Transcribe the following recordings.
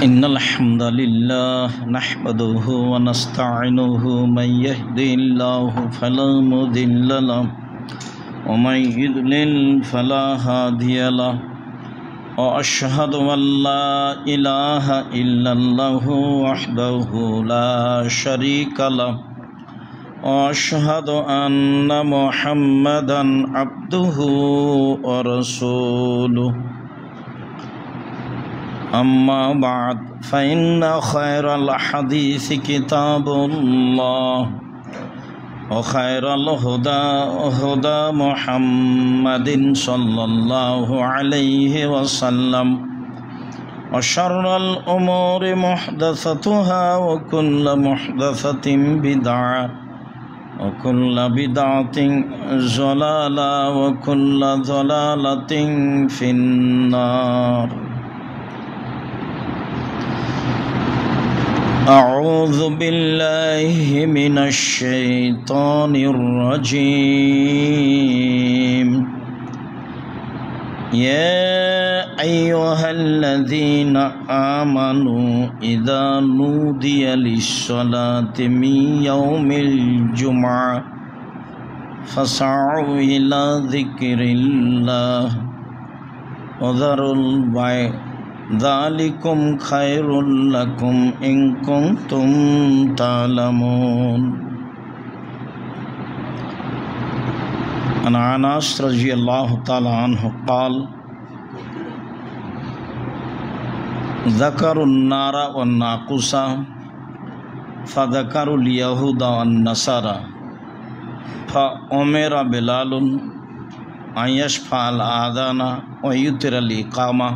إن الحمد لله نحمده ونستعينه من يهده الله فلا مضل له ومن يضلل فلا هادي له وأشهد أن لا إله إلا الله وحده لا شريك له وأشهد أن محمدا عبده ورسوله أما بعد فإن خير الحديث كتاب الله وخير الهدى هدى محمد صلى الله عليه وسلم وشر الأمور محدثتها وكل محدثة بدعة وكل بدعة ضلالة وكل ضلالة في النار أعوذ بالله من الشيطان الرجيم يا أيها الذين آمنوا إذا نودي للصلاة من يوم الجمعة فاسعوا إلى ذكر الله وذروا البيع ذلكم خير لكم إن كنتم تعلمون عن أنس رضي الله تعالى عنه قال ذكروا النار والناقوس فذكروا اليهود والنصارى فأمر بلال أن يشفع الآذان ويتر الإقامة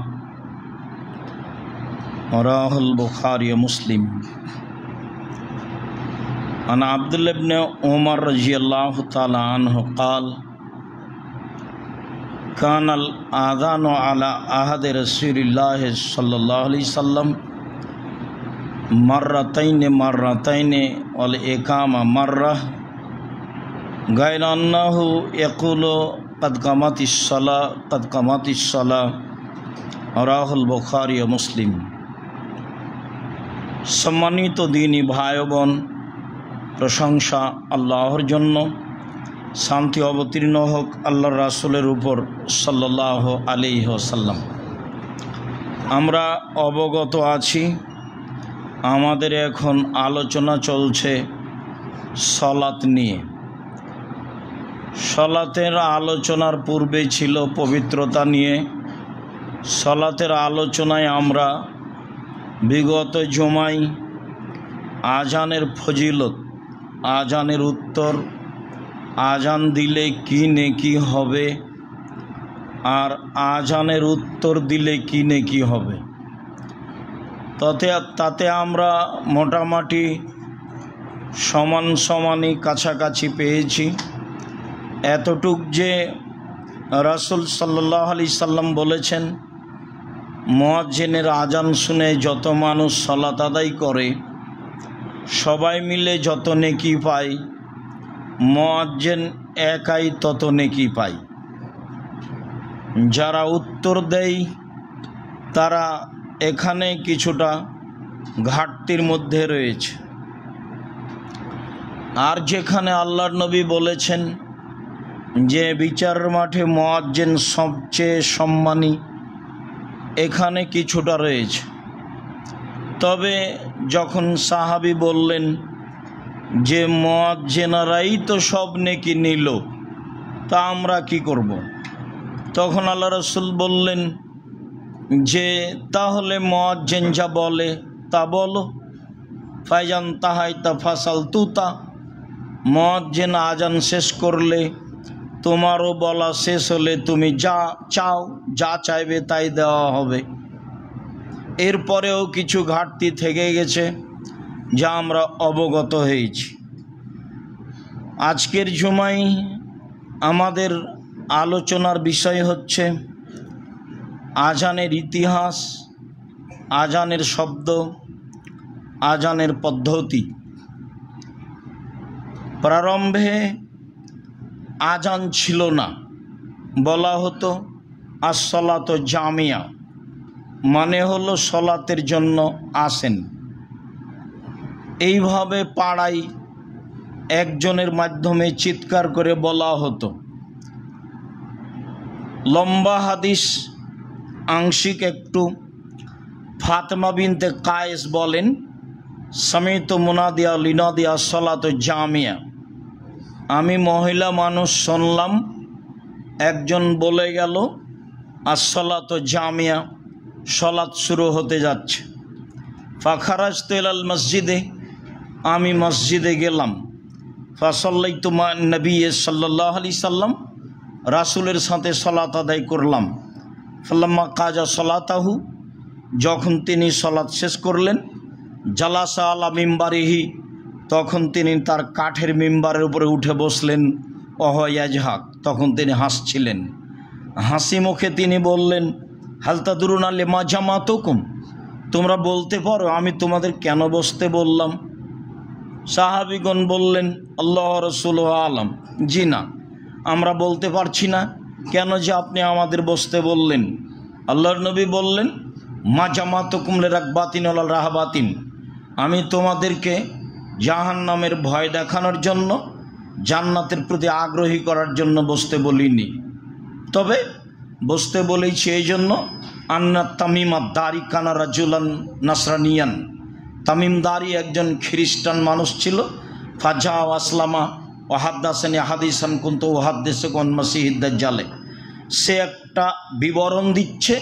رواه البخاري ومسلم عن عبد الله بن عمر رضي الله تعالى عنه قال كان الآذان على عهد رسول الله صلى الله عليه وسلم مرتين والإقامة مرة غير أنه يقول قد قامت الصلاة رواه البخاري ومسلم সম্মানিত দিনী ভাই বোন, প্রশংসা আল্লাহর জন্য, শান্তি অবতীর্ণ হোক আল্লাহর রাসূলের উপর সাল্লাল্লাহু আলাইহি ওয়াসাল্লাম। আমরা অবগত আছি আমাদের এখন আলোচনা চলছে সালাত নিয়ে। সালাতের আলোচনার পূর্বে ছিল পবিত্রতা নিয়ে। সালাতের আলোচনায় আমরা বিগত জুমায় আজানের ফজিলত, আজানের উত্তর, আজান দিলে কি নেকি হবে আর আজানের উত্তর দিলে কি নেকি হবে, তাতে আমরা মোটামুটি সমানই কাছাকাছি পেয়েছি। এতটুক যে রাসূল সাল্লাল্লাহু আলাইহি সাল্লাম বলেছেন, মুয়াজ্জিনের আজান শুনে যত মানুষ সালাত আদায় করে সবাই মিলে যত নেকি পায়, মুয়াজ্জিন একাই তত নেকি পায়। যারা উত্তর দেয় তারা এখানে কিছুটা ঘাটতির মধ্যে রয়েছে। আর যেখানে আল্লাহর নবী বলেছেন যে বিচারের মাঠে মুয়াজ্জিন সবচেয়ে সম্মানী, এখানে কিছুটা রয়েছে। তবে যখন সাহাবী বললেন যে মুয়াজ্জিনরাই তো সব নেকি নিল, তা আমরা কি করব? তখন আল্লাহ রাসূল বললেন যে তাহলে মুয়াজ্জিন যা বলে তা বলো, ফাইজান তাহাইতা ফাসাল তুতা, মুয়াজ্জিন আজান শেষ করলে তোমারও বলা শেষ হলে তুমি যা চাও, যা চাইবে তাই দেওয়া হবে। এরপরেও কিছু ঘাটতি থেকে গেছে যা আমরা অবগত হয়েছি। আজকের জুমায় আমাদের আলোচনার বিষয় হচ্ছে আজানের ইতিহাস, আজানের শব্দ, আজানের পদ্ধতি। প্রারম্ভে আজান ছিল না, বলা হতো আসসালাতু জামিয়া, মানে হলো সলাতের জন্য আসেন। এইভাবে পাড়ায় একজনের মাধ্যমে চিৎকার করে বলা হতো। লম্বা হাদিস, আংশিক একটু। ফাতেমা বিনতে কায়েস বলেন, সামিতু মুনাদিয়া লিনাদিয়া সলাত জামিয়া, আমি মহিলা মানুষ শুনলাম একজন বলে গেল আসসালাত জামিয়া, সলাত শুরু হতে যাচ্ছে। ফাখারাজতু ইলাল মসজিদে, আমি মসজিদে গেলাম। ফাসাল্লাইতু মা নবী সাল্লাল্লাহু আলাইহি সাল্লাম, রাসূলের সাথে সলাত আদায় করলাম। ফাল্লাম্মা কাজা সলাতাহু, যখন তিনি সলাত শেষ করলেন, জালাসা আলা মিম্বারিহি, তখন তিনি তার কাঠের মিম্বারের উপরে উঠে বসলেন। অহয়াজহাক, তখন তিনি হাসছিলেন। হাসি মুখে তিনি বললেন, হালতা দুরুন আলে মা জামাতুকুম, তোমরা বলতে পারো আমি তোমাদের কেন বসতে বললাম? সাহাবীগণ বললেন, আল্লাহ রাসূল আলাম, জি না, আমরা বলতে পারছি না কেন যে আপনি আমাদের বসতে বললেন। আল্লাহর নবী বললেন, মা জামাতুকুম লিরাগবাতিন ওয়াল রাহাবাতিন, আমি তোমাদেরকে জাহান্নামের ভয় দেখানোর জন্য, জান্নাতের প্রতি আগ্রহী করার জন্য বসতে বলিনি। তবে বসতে বলেছি এই জন্য, আন্না তামিমা দারি কানা রাজুলান নাসরানিয়ান, তামিমদারি একজন খ্রিস্টান মানুষ ছিল। ফাজা আসলামা ওয়াহাদ্দাসানি হাদিসান কুনতু ওয়াহাদ্দিসুকুম মাসিহিদ দাজ্জালে, সে একটা বিবরণ দিচ্ছে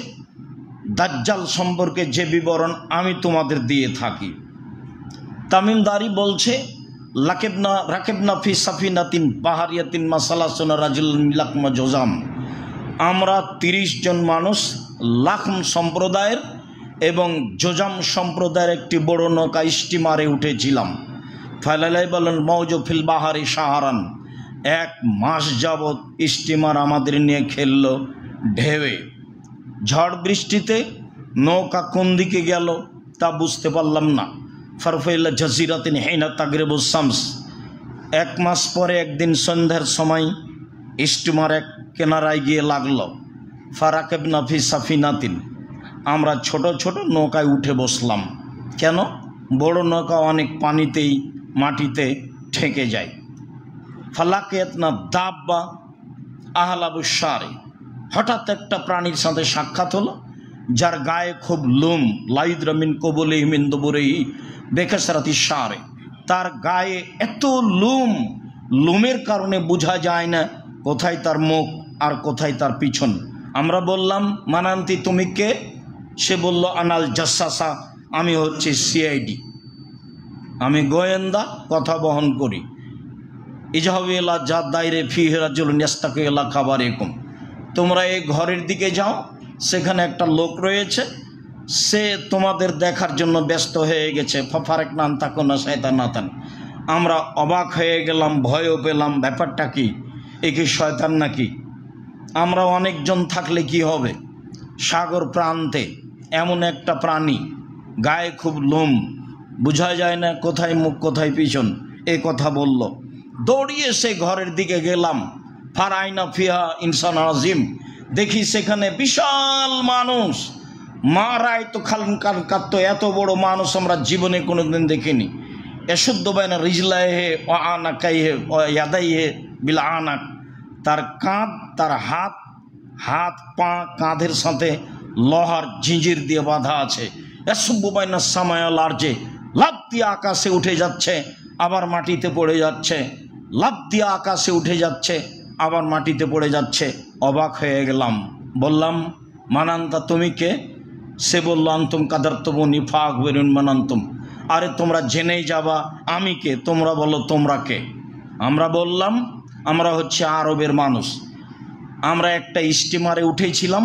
দাজ্জাল সম্পর্কে, যে বিবরণ আমি তোমাদের দিয়ে থাকি। তামিমদারি বলছে, রাকেবনা ফি সাফিনাতিন বাহারিয়াতিন মাসালাসুনা রাজুলুন লাকমা জোজাম, আমরা 30 জন মানুষ লাখম সম্প্রদায়ের এবং জোজাম সম্প্রদায়ের একটি বড় নৌকা স্টিমারে উঠেছিলাম। ফালালাই বলেন মৌজ ফিল বাহারি সাহারান, 1 মাস যাবৎ স্টিমার আমাদের নিয়ে খেলল ঢেউয়ে। ঝড় বৃষ্টিতে নৌকা কোন দিকে গেল তা বুঝতে পারলাম না। ফারফাইলা জাজিরাতিন হিনা তাগরিবুস শামস, 1 মাস পরে একদিন সন্ধ্যার সময় স্টিমার এক কেনারায় গিয়ে লাগলো। ফারাকেবনা ফি সাফিনাতিন, আমরা ছোট ছোট নৌকায় উঠে বসলাম। কেন? বড় নৌকা অনেক পানিতেই মাটিতে ঠেকে যায়। ফালাকিয়াতনা দাব্বা আহলাবুসারে, হঠাৎ একটা প্রাণীর সাথে সাক্ষাৎ হলো যার গায়ে খুব লোম, লাইদ্রামিন কবলে হিমিন দবরেই বেকাসরাতি সারে, তার গায়ে এত লোম, লোমের কারণে বোঝা যায় না কোথায় তার মুখ আর কোথায় তার পিছন। আমরা বললাম, মানান্তি তুমি কে? সে বলল, আনাল জাসাসা, আমি হচ্ছে সিআইডি, আমি গোয়েন্দা, কথা বহন করি। ইজাহাবু ইলা জাদ দাইরে ফিহি রাজুলুন ইয়াস্তাকু ইলা খাবারিকুম, তোমরা এই ঘরের দিকে যাও, সেখানে একটা লোক রয়েছে, সে তোমাদের দেখার জন্য ব্যস্ত হয়ে গেছে। ফাফারেক নান থাকো না শয়তান নাতান, আমরা অবাক হয়ে গেলাম, ভয়ও পেলাম, ব্যাপারটা কি, এ কি শয়তান নাকি? আমরা অনেকজন থাকলে কি হবে? সাগর প্রান্তে এমন একটা প্রাণী, গায়ে খুব লোম, বোঝা যায় না কোথায় মুখ কোথায় পিছন, এ কথা বলল। দৌড়িয়ে সে ঘরের দিকে গেলাম। ফারাইনা ফিহা ইনসান আজিম, দেখি সেখানে বিশাল মানুষ। মারাই তো খালন কাত, এত বড় মানুষ আমরা জীবনে কোনোদিন দেখিনি। এশুদ্ধ বাইনা রিজলায় হে ও আনা কাই হে ও ইয়াদাই হে বিলা আনাক, তার কাঁধ, তার হাত, হাত পা কাঁধের সাথে লোহার ঝিঁঝির দিয়ে বাঁধা আছে। এসব্য বাইনা সামায়াল আরজে, লাফ দিয়ে আকাশে উঠে যাচ্ছে আবার মাটিতে পড়ে যাচ্ছে, লাফ দিয়ে আকাশে উঠে যাচ্ছে আবার মাটিতে পড়ে যাচ্ছে। অবাক হয়ে গেলাম, বললাম, মানান্তা তুমি কে? সে বলল, আন্তুম কাদারতুমুনি ফাকবিরুন মানান্তুম, আরে তোমরা জেনেই যাবা আমি কে, তোমরা বলো তোমরা কে। আমরা বললাম, আমরা হচ্ছে আরবের মানুষ, আমরা একটা স্টিমারে উঠেছিলাম,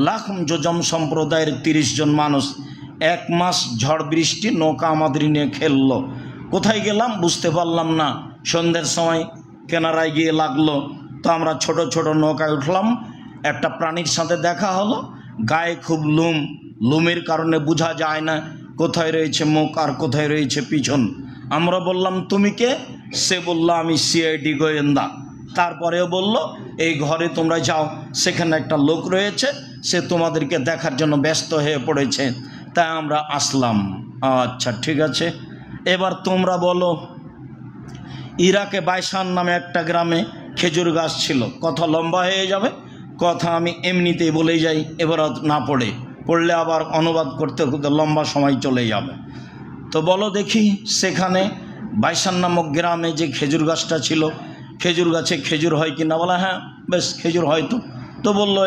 লাখম জোজম সম্প্রদায়ের 30 জন মানুষ, 1 মাস ঝড় বৃষ্টি, নৌকা আমাদের নিয়ে খেললো। কোথায় গেলাম বুঝতে পারলাম না। সন্ধ্যের সময় কেনারায় গিয়ে লাগলো, তো আমরা ছোট ছোট নৌকায় উঠলাম। একটা প্রাণীর সাথে দেখা হলো, গায়ে খুব লোম, লোমের কারণে বোঝা যায় না কোথায় রয়েছে মুখ আর কোথায় রয়েছে পিছন। আমরা বললাম, তুমি কে? সে বলল, আমি সিআইডি গোয়েন্দা। তারপরেও বলল, এই ঘরে তোমরা যাও, সেখানে একটা লোক রয়েছে, সে তোমাদেরকে দেখার জন্য ব্যস্ত হয়ে পড়েছে, তাই আমরা আসলাম। আচ্ছা ঠিক আছে, এবার তোমরা বলো, ইরাকে বাইসান নামে একটা গ্রামে খেজুর গাছ ছিল। কথা লম্বা হয়ে যাবে, কথা আমি এমনিতেই বলে যাই, এবার না পড়লে আবার অনুবাদ করতে করতে লম্বা সময় চলে যাবে। তো বলো দেখি, সেখানে বাইসান নামক গ্রামে যে খেজুর গাছটা ছিল, খেজুর গাছে খেজুর হয় কি না? বলা হ্যাঁ বেশ খেজুর হয়তো। তো বললো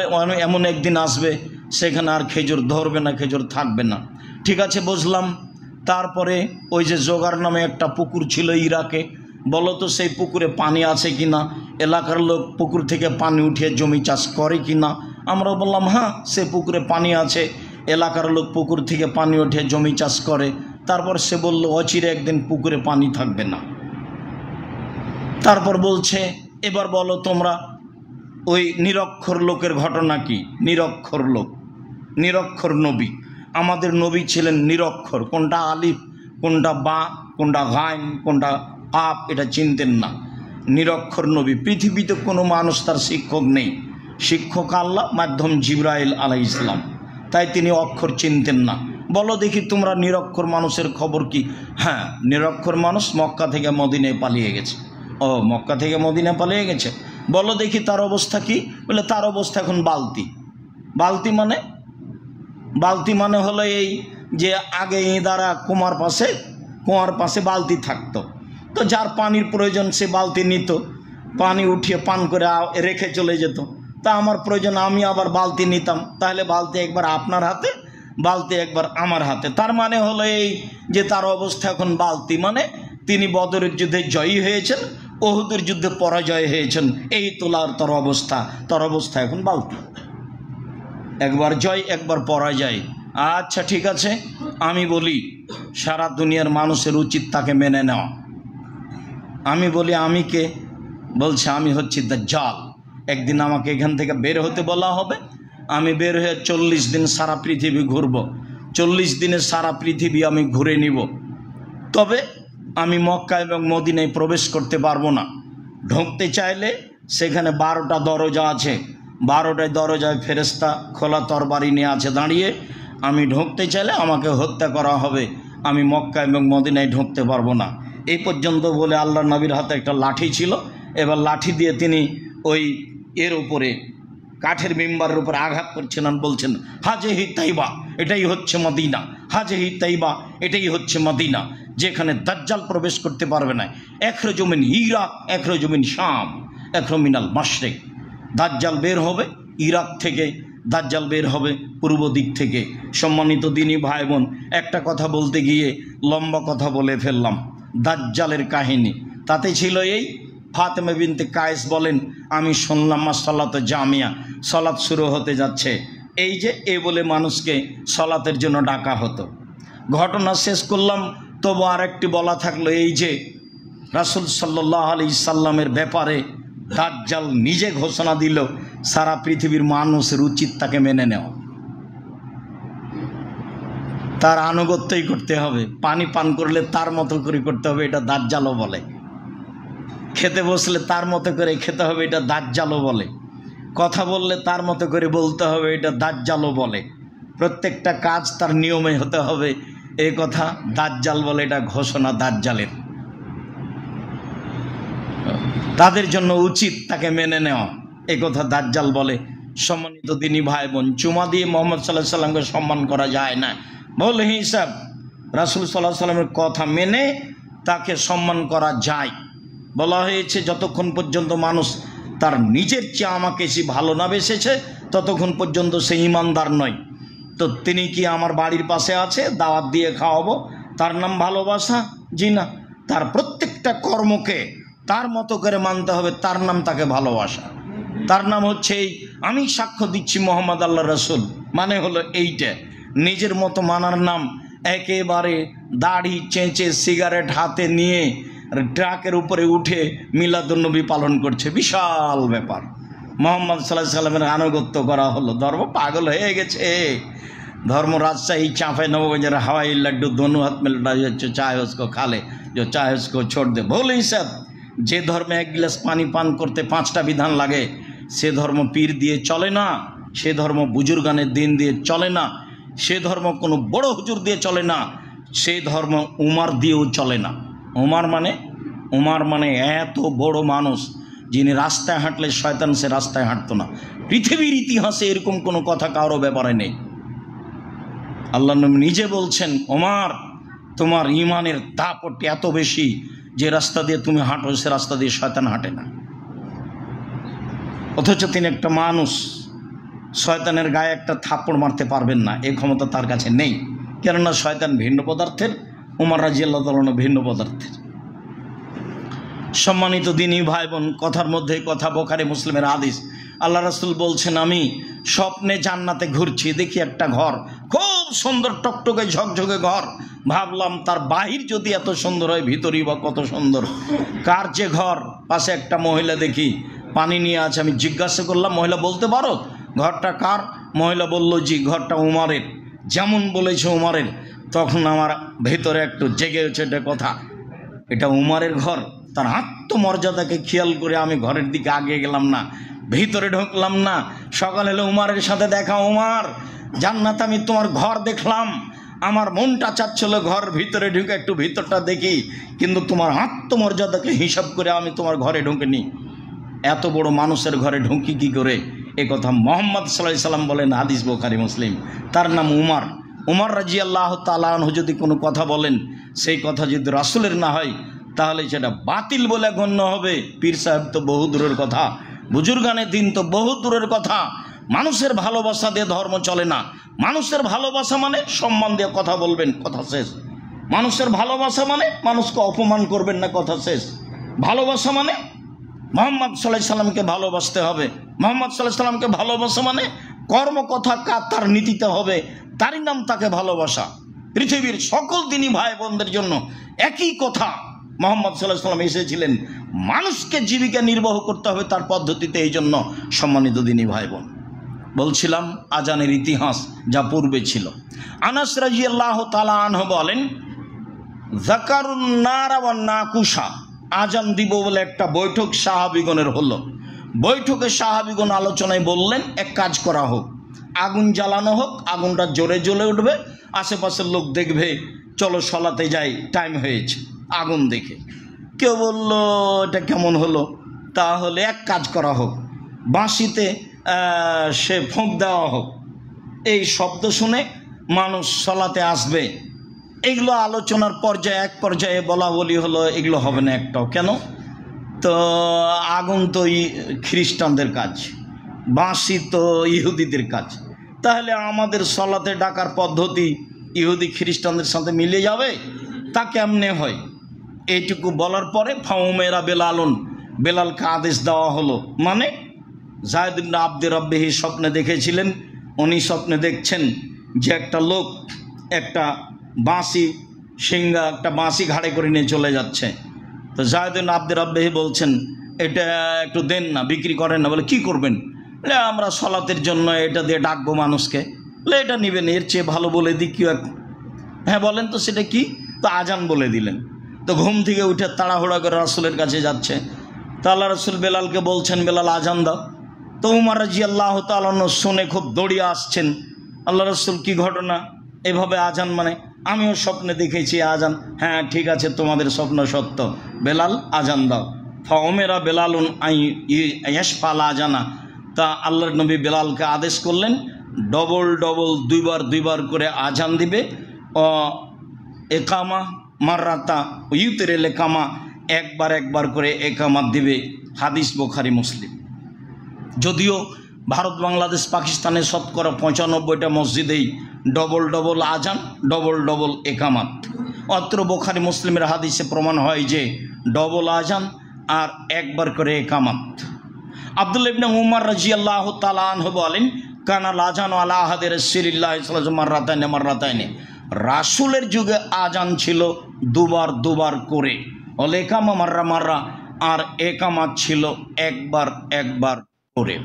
এমন একদিন আসবে সেখানে আর খেজুর ধরবে না, খেজুর থাকবে না। ঠিক আছে বুঝলাম। তারপরে ওই যে জোগাড় নামে একটা পুকুর ছিল ইরাকে, বলো তো সেই পুকুরে পানি আছে কি না? এলাকার লোক পুকুর থেকে পানি উঠিয়ে জমি চাষ করে কি না? আমরা বললাম হ্যাঁ সে পুকুরে পানি আছে, এলাকার লোক পুকুর থেকে পানি উঠিয়ে জমি চাষ করে। তারপর সে বলল অচিরে একদিন পুকুরে পানি থাকবে না। তারপর বলছে এবার বলো তোমরা, ওই নিরক্ষর লোকের ঘটনা কি? নিরক্ষর লোক, নিরক্ষর নবী। আমাদের নবী ছিলেন নিরক্ষর, কোনটা আলিফ, কোনটা বা, কোনটা গাইন, কোনটা আপ, এটা চিনতেন না। নিরক্ষর নবী। পৃথিবীতে কোনো মানুষ তার শিক্ষক নেই, শিক্ষক আল্লাহ, মাধ্যম জিবরাইল আলাইহিস সালাম, তাই তিনি অক্ষর চিনতেন না। বলো দেখি তোমরা নিরক্ষর মানুষের খবর কি? হ্যাঁ নিরক্ষর মানুষ মক্কা থেকে মদিনায় পালিয়ে গেছে। ও মক্কা থেকে মদিনায় পালিয়ে গেছে, বলো দেখি তার অবস্থা কি? বলে তার অবস্থা এখন বালতি। বালতি মানে? বালতি মানে হলো এই যে আগে ইঁদারা কুয়ার পাশে বালতি থাকতো, তো যার পানির প্রয়োজন সে বালতি নিত, পানি উঠিয়ে পান করে রেখে চলে যেত। তা আমার প্রয়োজন আমি আবার বালতি নিতাম, তাহলে বালতি একবার আপনার হাতে, বালতি একবার আমার হাতে। তার মানে হলো এই যে তার অবস্থা এখন বালতি, মানে তিনি বদরের যুদ্ধে জয়ী হয়েছেন, ওহুদের যুদ্ধে পরাজয় হয়েছেন, এই তোলার তার অবস্থা এখন বালতি, একবার জয় একবার পরাজয়। আচ্ছা ঠিক আছে, আমি বলি সারা দুনিয়ার মানুষের উচিত তাকে মেনে নেওয়া। আমি বলি আমি কে? বলছে আমি হচ্ছি দাজ্জাল। একদিন আমাকে এখান থেকে বের হতে বলা হবে, আমি বের হয়ে 40 দিন সারা পৃথিবী ঘুরব, 40 দিনে সারা পৃথিবী আমি ঘুরে নিব। তবে আমি মক্কা এবং মদিনায় প্রবেশ করতে পারবো না। ঢুকতে চাইলে সেখানে 12টা দরজা আছে, 12টায় দরজায় ফেরেশতা খোলা তরবারি নিয়ে আছে দাঁড়িয়ে। আমি ঢুকতে চাইলে আমাকে হত্যা করা হবে, আমি মক্কা এবং মদিনায় ঢুকতে পারবো না। এই পর্যন্ত বলে আল্লাহর নবীর হাতে একটা লাঠি ছিল, এবার লাঠি দিয়ে তিনি ওই এর উপরে কাঠের মিম্বারের উপর আঘাত করছেন আর বলছেন হাজেহি তাইবা, এটাই হচ্ছে মদিনা, হাজেহি তাইবা, এটাই হচ্ছে মদিনা, যেখানে দাজ্জাল প্রবেশ করতে পারবে না। এখরো জমিন ইরাক, এখরো জমিন শাম, এখরো মিনাল মাশরিক। দাজ্জাল বের হবে ইরাক থেকে, দাজ্জাল বের হবে পূর্ব দিক থেকে। সম্মানিত দিনী ভাই বোন, একটা কথা বলতে গিয়ে লম্বা কথা বলে ফেললাম। দাজ্জালের কাহিনী তাতে ছিল এই, ফাতেমা বিনতে কায়েস বলেন আমি শুনলাম মাসাল্লাত জামিয়া, সলাৎ শুরু হতে যাচ্ছে, এই যে এ বলে মানুষকে সলাতের জন্য ডাকা হতো। ঘটনা শেষ করলাম, তবু আরেকটি বলা থাকলো, এই যে রাসূল সাল্লাল্লাহু আলাইহি সাল্লামের ব্যাপারে দাজ্জাল নিজে ঘোষণা দিল সারা পৃথিবীর মানুষের উচিত তাকে মেনে নেওয়া, তার আনুগত্যই করতে হবে। পানি পান করলে তার মতো করে করতে হবে, এটা দাজ্জালও বলে। খেতে বসলে তার মতো করে খেতে হবে, এটা দাজ্জালও বলে। কথা বললে তার মতো করে বলতে হবে, এটা দাজ্জালও বলে। প্রত্যেকটা কাজ তার নিয়মে হতে হবে, এই কথা দাজ্জাল বলে, এটা ঘোষণা দাজ্জালের। তাদের জন্য উচিত তাকে মেনে নেওয়া, এই কথা দাজ্জাল বলে। সম্মানিত দিনী ভাই বোন, চুমা দিয়ে মোহাম্মদ সাল্লাল্লাহু আলাইহি সাল্লামকে সম্মান করা যায় না। বল হিসাব রাসূল সাল্লাল্লাহু আলাইহি সাল্লামের কথা মেনে তাকে সম্মান করা যায়। বলা হয়েছে যতক্ষণ পর্যন্ত মানুষ তার নিজের চেয়ে আমাকে সে ভালো না বেসেছে ততক্ষণ পর্যন্ত সে ইমানদার নয়। তো তিনি কি আমার বাড়ির পাশে আছে, দাওয়াত দিয়ে খাওয়াবো, তার নাম ভালোবাসা? জি না, তার প্রত্যেকটা কর্মকে তার মতো করে মানতে হবে, তার নাম তাকে ভালোবাসা। তার নাম হচ্ছে এই, আমি সাক্ষ্য দিচ্ছি মোহাম্মদ আল্লাহ রসুল, মানে হলো এইটা। নিজের মতো মানার নাম একেবারে দাড়ি চেঁচে সিগারেট হাতে নিয়ে ট্রাকের উপরে উঠে মিলাদুন্নবী পালন করছে, বিশাল ব্যাপার। মোহাম্মদ সাল্লাল্লাহু আলাইহি সাল্লামের আনুগত্য করা হলো, ধর্ম পাগল হয়ে গেছে। धर्म राजशाही चाँपे नवगंजर हवाई लड्डू दोनों हाथ में लड़ा जो चाहे उसको खा ले, जो चाहे उसको छोड़ दे। बोले सब जे धर्म एक गिलास पानी पान करते 5टा विधान लागे से धर्म पीर दिए चले ना, সে ধর্ম বুজুর্গানের দিন দিয়ে চলে না, সে ধর্ম কোনো বড় হুজুর দিয়ে চলে না, সেই ধর্ম উমার দিয়েও চলে না। উমার মানে এত বড় মানুষ, যিনি রাস্তায় হাঁটলে শয়তান সে রাস্তায় হাঁটতো না। পৃথিবীর ইতিহাসে এরকম কোনো কথা কারো ব্যাপারে নেই। আল্লাহ নবী নিজে বলছেন, ওমর তোমার ইমানের দাপট এত বেশি, যে রাস্তা দিয়ে তুমি হাঁটো সে রাস্তা দিয়ে শয়তান হাঁটে না। অথচ তিনি একটা মানুষ, শয়তানের গায়ে একটা থাপ্পড় মারতে পারবেন না, এই ক্ষমতা তার কাছে নেই। কেননা শয়তান ভিন্ন পদার্থের, উমর রাদিয়াল্লাহু তাআলা ভিন্ন পদার্থের। সম্মানিত দিনী ভাই বোন, কথার মধ্যে কথা, বুখারী মুসলিমের হাদিস। আল্লাহ রাসূল বলছেন, আমি স্বপ্নে জান্নাতে ঘুরছি, দেখি একটা ঘর খুব সুন্দর, টকটকে ঝকঝকে ঘর। ভাবলাম তার বাহির যদি এত সুন্দর হয়, ভিতরই বা কত সুন্দর। কার যে ঘর? পাশে একটা মহিলা দেখি পানি নিয়ে আছে। আমি জিজ্ঞাসা করলাম, মহিলা বলতে পারো ঘরটা কার? মহিলা বলল, জি ঘরটা উমারের। যেমন বলেছে উমারের, তখন আমার ভেতরে একটু জেগে উঠে এটা কথা, এটা উমারের ঘর। তার আত্মমর্যাদাকে খেয়াল করে আমি ঘরের দিকে আগে গেলাম না, ভিতরে ঢুকলাম না। সকাল হলে উমারের সাথে দেখা, উমার জান্নাত আমি তোমার ঘর দেখলাম, আমার মনটা চাচ্ছিল ঘর ভিতরে ঢুকে একটু ভিতরটা দেখি, কিন্তু তোমার আত্মমর্যাদাকে হিসাব করে আমি তোমার ঘরে ঢুকিনি। এত বড় মানুষের ঘরে ঢুকি কি করে? এ কথা মুহাম্মদ সাল্লাল্লাহু আলাইহি সাল্লাম বলেন, হাদিস বুখারী মুসলিম। তার নাম উমর। উমর রাদিয়াল্লাহু তাআলা আনহু যদি কোনো কথা বলেন, সেই কথা যদি রাসূলের না হয় তাহলে সেটা বাতিল বলে গণ্য হবে। পীর সাহেব তো বহু দূরের কথা, বুজুর্গানের দিন তো বহু দূরের কথা। মানুষের ভালোবাসা দিয়ে ধর্ম চলে না। মানুষের ভালোবাসা মানে সম্মান দিয়ে কথা বলবেন, কথা শেষ। মানুষের ভালোবাসা মানে মানুষকে অপমান করবেন না, কথা শেষ। ভালোবাসা মানে মুহাম্মদ সাল্লাল্লাহু আলাইহি সাল্লামকে ভালোবাসতে হবে। মুহাম্মদ সাল্লাল্লাহু আলাইহি সাল্লামকে ভালোবাসা মানে কর্ম কথা তার নীতিতে হবে, তারই নাম তাকে ভালোবাসা। পৃথিবীর সকল দিনী ভাই বোনদের জন্য একই কথা। মুহাম্মদ সাল্লাল্লাহু আলাইহি সাল্লাম এসেছিলেন মানুষকে জীবিকা নির্বাহ করতে হবে তার পদ্ধতিতে। এই জন্য সম্মানিত দিনী ভাই বোন, বলছিলাম আজানের ইতিহাস যা পূর্বে ছিল। আনাস রাদিয়াল্লাহু তাআলা আনহু বলেন, যাকারুন নারা ওয়ান নাকুশা, আজান দিব বলে একটা বৈঠক সাহাবীগণের হলো। বৈঠকে সাহাবীগণ আলোচনায় বললেন, এক কাজ করা হোক, আগুন জ্বালানো হোক, আগুনটা জোরে জ্বলে উঠবে, আশেপাশের লোক দেখবে, চলো সলাতে যাই, টাইম হয়েছে। আগুন দেখে কেউ বলল, এটা কেমন হলো? তাহলে এক কাজ করা হোক, বাঁশিতে সে ফোঁক দেওয়া হোক, এই শব্দ শুনে মানুষ সলাতে আসবে। এগুলো আলোচনার পর্যায়ে এক পর্যায়ে বলা বলি হলো, এগুলো হবে না একটাও। কেন? তো আগুন তো খ্রিস্টানদের কাজ, বাঁশি তো ইহুদিদের কাজ, তাহলে আমাদের সলাতে ডাকার পদ্ধতি ইহুদি খ্রিস্টানদের সাথে মিলে যাবে? তা কেমনে হয়? এইটুকু বলার পরে ফাউমেরা বেলালুন, বেলালকে আদেশ দেওয়া হলো। মানে যায়েদ ইবনে আব্দে রাব্বিহি স্বপ্নে দেখেছিলেন, উনি স্বপ্নে দেখছেন যে একটা লোক একটা বাঁশি সিংহা, একটা বাঁশি ঘাড়ে করে নিয়ে চলে যাচ্ছে। তো যায়েদ ইবনে আব্দে রাব্বিহি বলছেন, এটা একটু দেন না, বিক্রি করেন না। বলে কি করবেন? আমরা সলাতের জন্য এটা দিয়ে ডাকবো মানুষকে। এটা নেবেন, এর চেয়ে ভালো বলে দিই কি? হ্যাঁ বলেন তো, সেটা কি? তো আজান বলে দিলেন। তো ঘুম থেকে উঠে তাড়াহুড়া করে রাসূলের কাছে যাচ্ছে। তো আল্লাহ রাসূল বেলালকে বলছেন, বেলাল আজান দাও। তো উমর রাদিয়াল্লাহু তাআলা শুনে খুব দৌড়িয়ে আসছেন। আল্লাহ রাসূল, কি ঘটনা? এভাবে আজান মানে? আমিও স্বপ্নে দেখেছি আজান। হ্যাঁ ঠিক আছে, তোমাদের স্বপ্ন সত্য, বেলাল আজান দাও। ফাউমেরা বেলালুন ইয়াশফাল আজানা। তা আল্লাহর নবী বেলালকে আদেশ করলেন, ডবল ডবল দুইবার করে আজান দিবে। একামা মাররাতা ইউতেরেল একামা, একবার করে একামাত দিবে। হাদিস বুখারী মুসলিম। যদিও ভারত বাংলাদেশ পাকিস্তানের শতকরা 95টা মসজিদেই ডবল আজান, ডবল একামাত। অত্র বুখারী মুসলিমের হাদিসে প্রমাণ হয় যে ডবল আজান আর একবার করে একামাত। আব্দুল্লাহ ইবনে উমর রাদিয়াল্লাহু তাআলা আনহু বলেন, কানাল আজান আলা আহাদি রাসূলিল্লাহ সাল্লাল্লাহু আলাইহি ওয়াসাল্লাম মাররাতাইনে, রাসূলের যুগে আজান ছিল দুবার করে, অল একামা মাররা, আর একামাত ছিল একবার করে।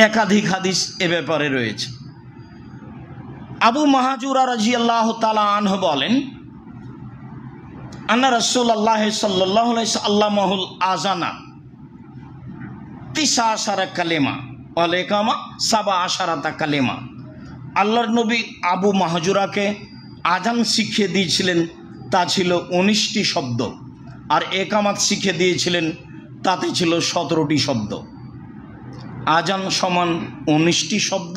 একাধিক হাদিস এ ব্যাপারে রয়েছে। আবু মাহাজুরা রাদিয়াল্লাহু তাআলা আনহু বলেন, আন্না রাসূলুল্লাহ সাল্লাল্লাহু আলাইহি ওয়াসাল্লাম আযানা 19 কালেমা, ওয়াল ইকামা সাবা আশারাতা কালিমা। আল্লাহর নবী আবু মাহজুরাকে আজান শিখিয়ে দিয়েছিলেন, তা ছিল 19টি শব্দ, আর একামাত শিখিয়ে দিয়েছিলেন, তাতে ছিল 17টি শব্দ। আজান সমান 19টি শব্দ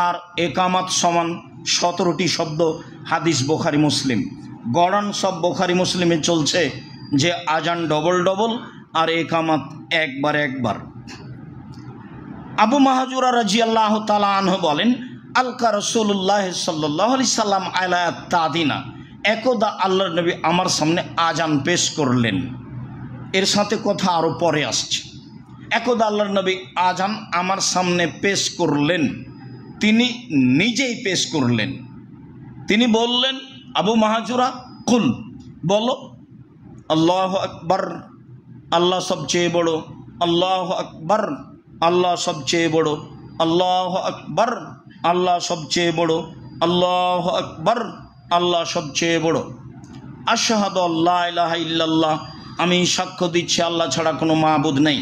আর একামাত সমান 17টি শব্দ। হাদিস বুখারী মুসলিম, গড়ান সব বুখারী মুসলিমে চলছে যে আজান ডবল ডবল আর একামাত একবার একবার। আবু মাহজুরা রাদিয়াল্লাহু তাআলা আনহু বলেন, আলকা রাসূলুল্লাহ সাল্লাল্লাহু আলাইহি সাল্লাম আলা তাদিনা, একদা আল্লাহর নবী আমার সামনে আজান পেশ করলেন। এর সাথে কথা আরও পরে আসছে। একদা আল্লাহর নবী আজান আমার সামনে পেশ করলেন, তিনি নিজেই পেশ করলেন। তিনি বললেন, আবু মাহজুরা কুল, বলো আল্লাহু আকবার, আল্লাহ সবচেয়ে বড়, আল্লাহু আকবার, আল্লাহ সবচেয়ে বড়, আল্লাহু আকবার, আল্লাহ সবচেয়ে বড়, আল্লাহু আকবার, আল্লাহ সবচেয়ে বড়। আশহাদু আল্লা ইলাহা ইল্লাল্লাহ, আমি সাক্ষ্য দিচ্ছি আল্লাহ ছাড়া কোনো মাবুদ নেই।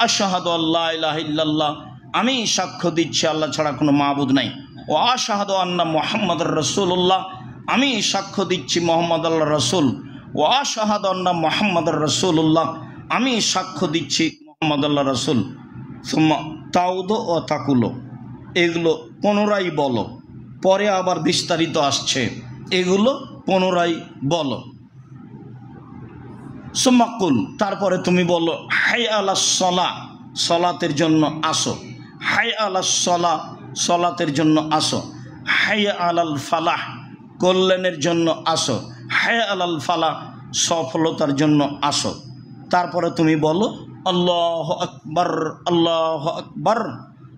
আশহাদু আল্লা ইলাহা ইল্লাল্লাহ, আমি সাক্ষ্য দিচ্ছি আল্লাহ ছাড়া কোনো মাবুদ নাই। ও আশহাদু আন্না মুহাম্মাদুর রাসূলুল্লাহ, আমি সাক্ষ্য দিচ্ছি মুহাম্মদ আল্লাহ রসুল। ও আশহাদু আন্না মুহাম্মাদুর রাসূলুল্লাহ, আমি সাক্ষ্য দিচ্ছি মুহাম্মদ আল্লাহ রসুল। সুম্মা তাউদু ও তাকুলো, এগুলো পুনরায় বলো। পরে আবার বিস্তারিত আসছে, এগুলো পুনরায় বলো। সুম্মা কুল, তারপরে তুমি বলো হাই আলাস সলা, সলাতের জন্য আসো। হাই আলাস সলা, সলাতের জন্য আসো। হাই আলাল ফালাহ, কল্যাণের জন্য আসো। হাই আলাল ফালাহ, সফলতার জন্য আসো। তারপরে তুমি বলো আল্লাহু আকবার, আল্লাহু আকবার,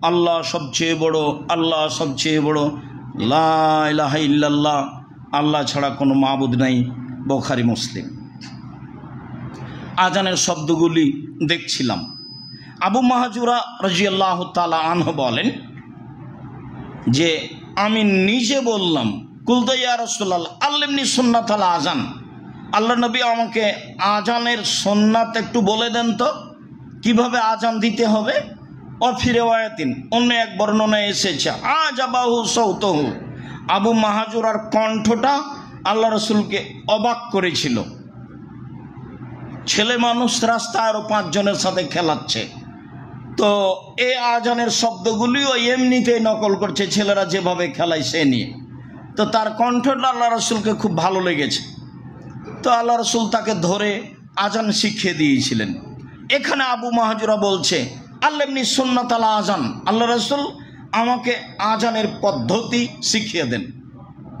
আল্লাহ সবচেয়ে বড়, আল্লাহ সবচেয়ে বড়, লা ইলাহা ইল্লাল্লাহ, আল্লাহ ছাড়া কোনো মাবুদ নাই। বুখারী মুসলিম। আজানের শব্দগুলি দেখছিলাম। আবু মাহজুরা রাদিয়াল্লাহু তাআলা আনহু বলেন যে আমি নিজে বললাম, কুলতু ইয়া রাসূলুল্লাহ আল্লিমনি সুন্নাতাল আজান, আল্লাহ নবী আমাকে আজানের সুন্নাত একটু বলে দেন তো, কিভাবে আজান দিতে হবে। অফি রিওয়ায়াতিন, অন্য এক বর্ণনায় এসেছে আজাবাহু সাউতুহু, আবু মাহজুরার কণ্ঠটা আল্লাহ রসুলকে অবাক করেছিল। ছেলে মানুষ রাস্তায় আরও 5 জনের সাথে খেলাচ্ছে, তো এই আজানের শব্দগুলিও এমনিতেই নকল করছে, ছেলেরা যেভাবে খেলায় সে নিয়ে। তো তার কণ্ঠটা আল্লাহ রসুলকে খুব ভালো লেগেছে, তো আল্লাহ রসুল তাকে ধরে আজান শিখিয়ে দিয়েছিলেন। এখানে আবু মাহজুরা বলছে আল্লিমনি সুন্নাতাল আজান, আল্লাহ রসুল আমাকে আজানের পদ্ধতি শিখিয়ে দেন।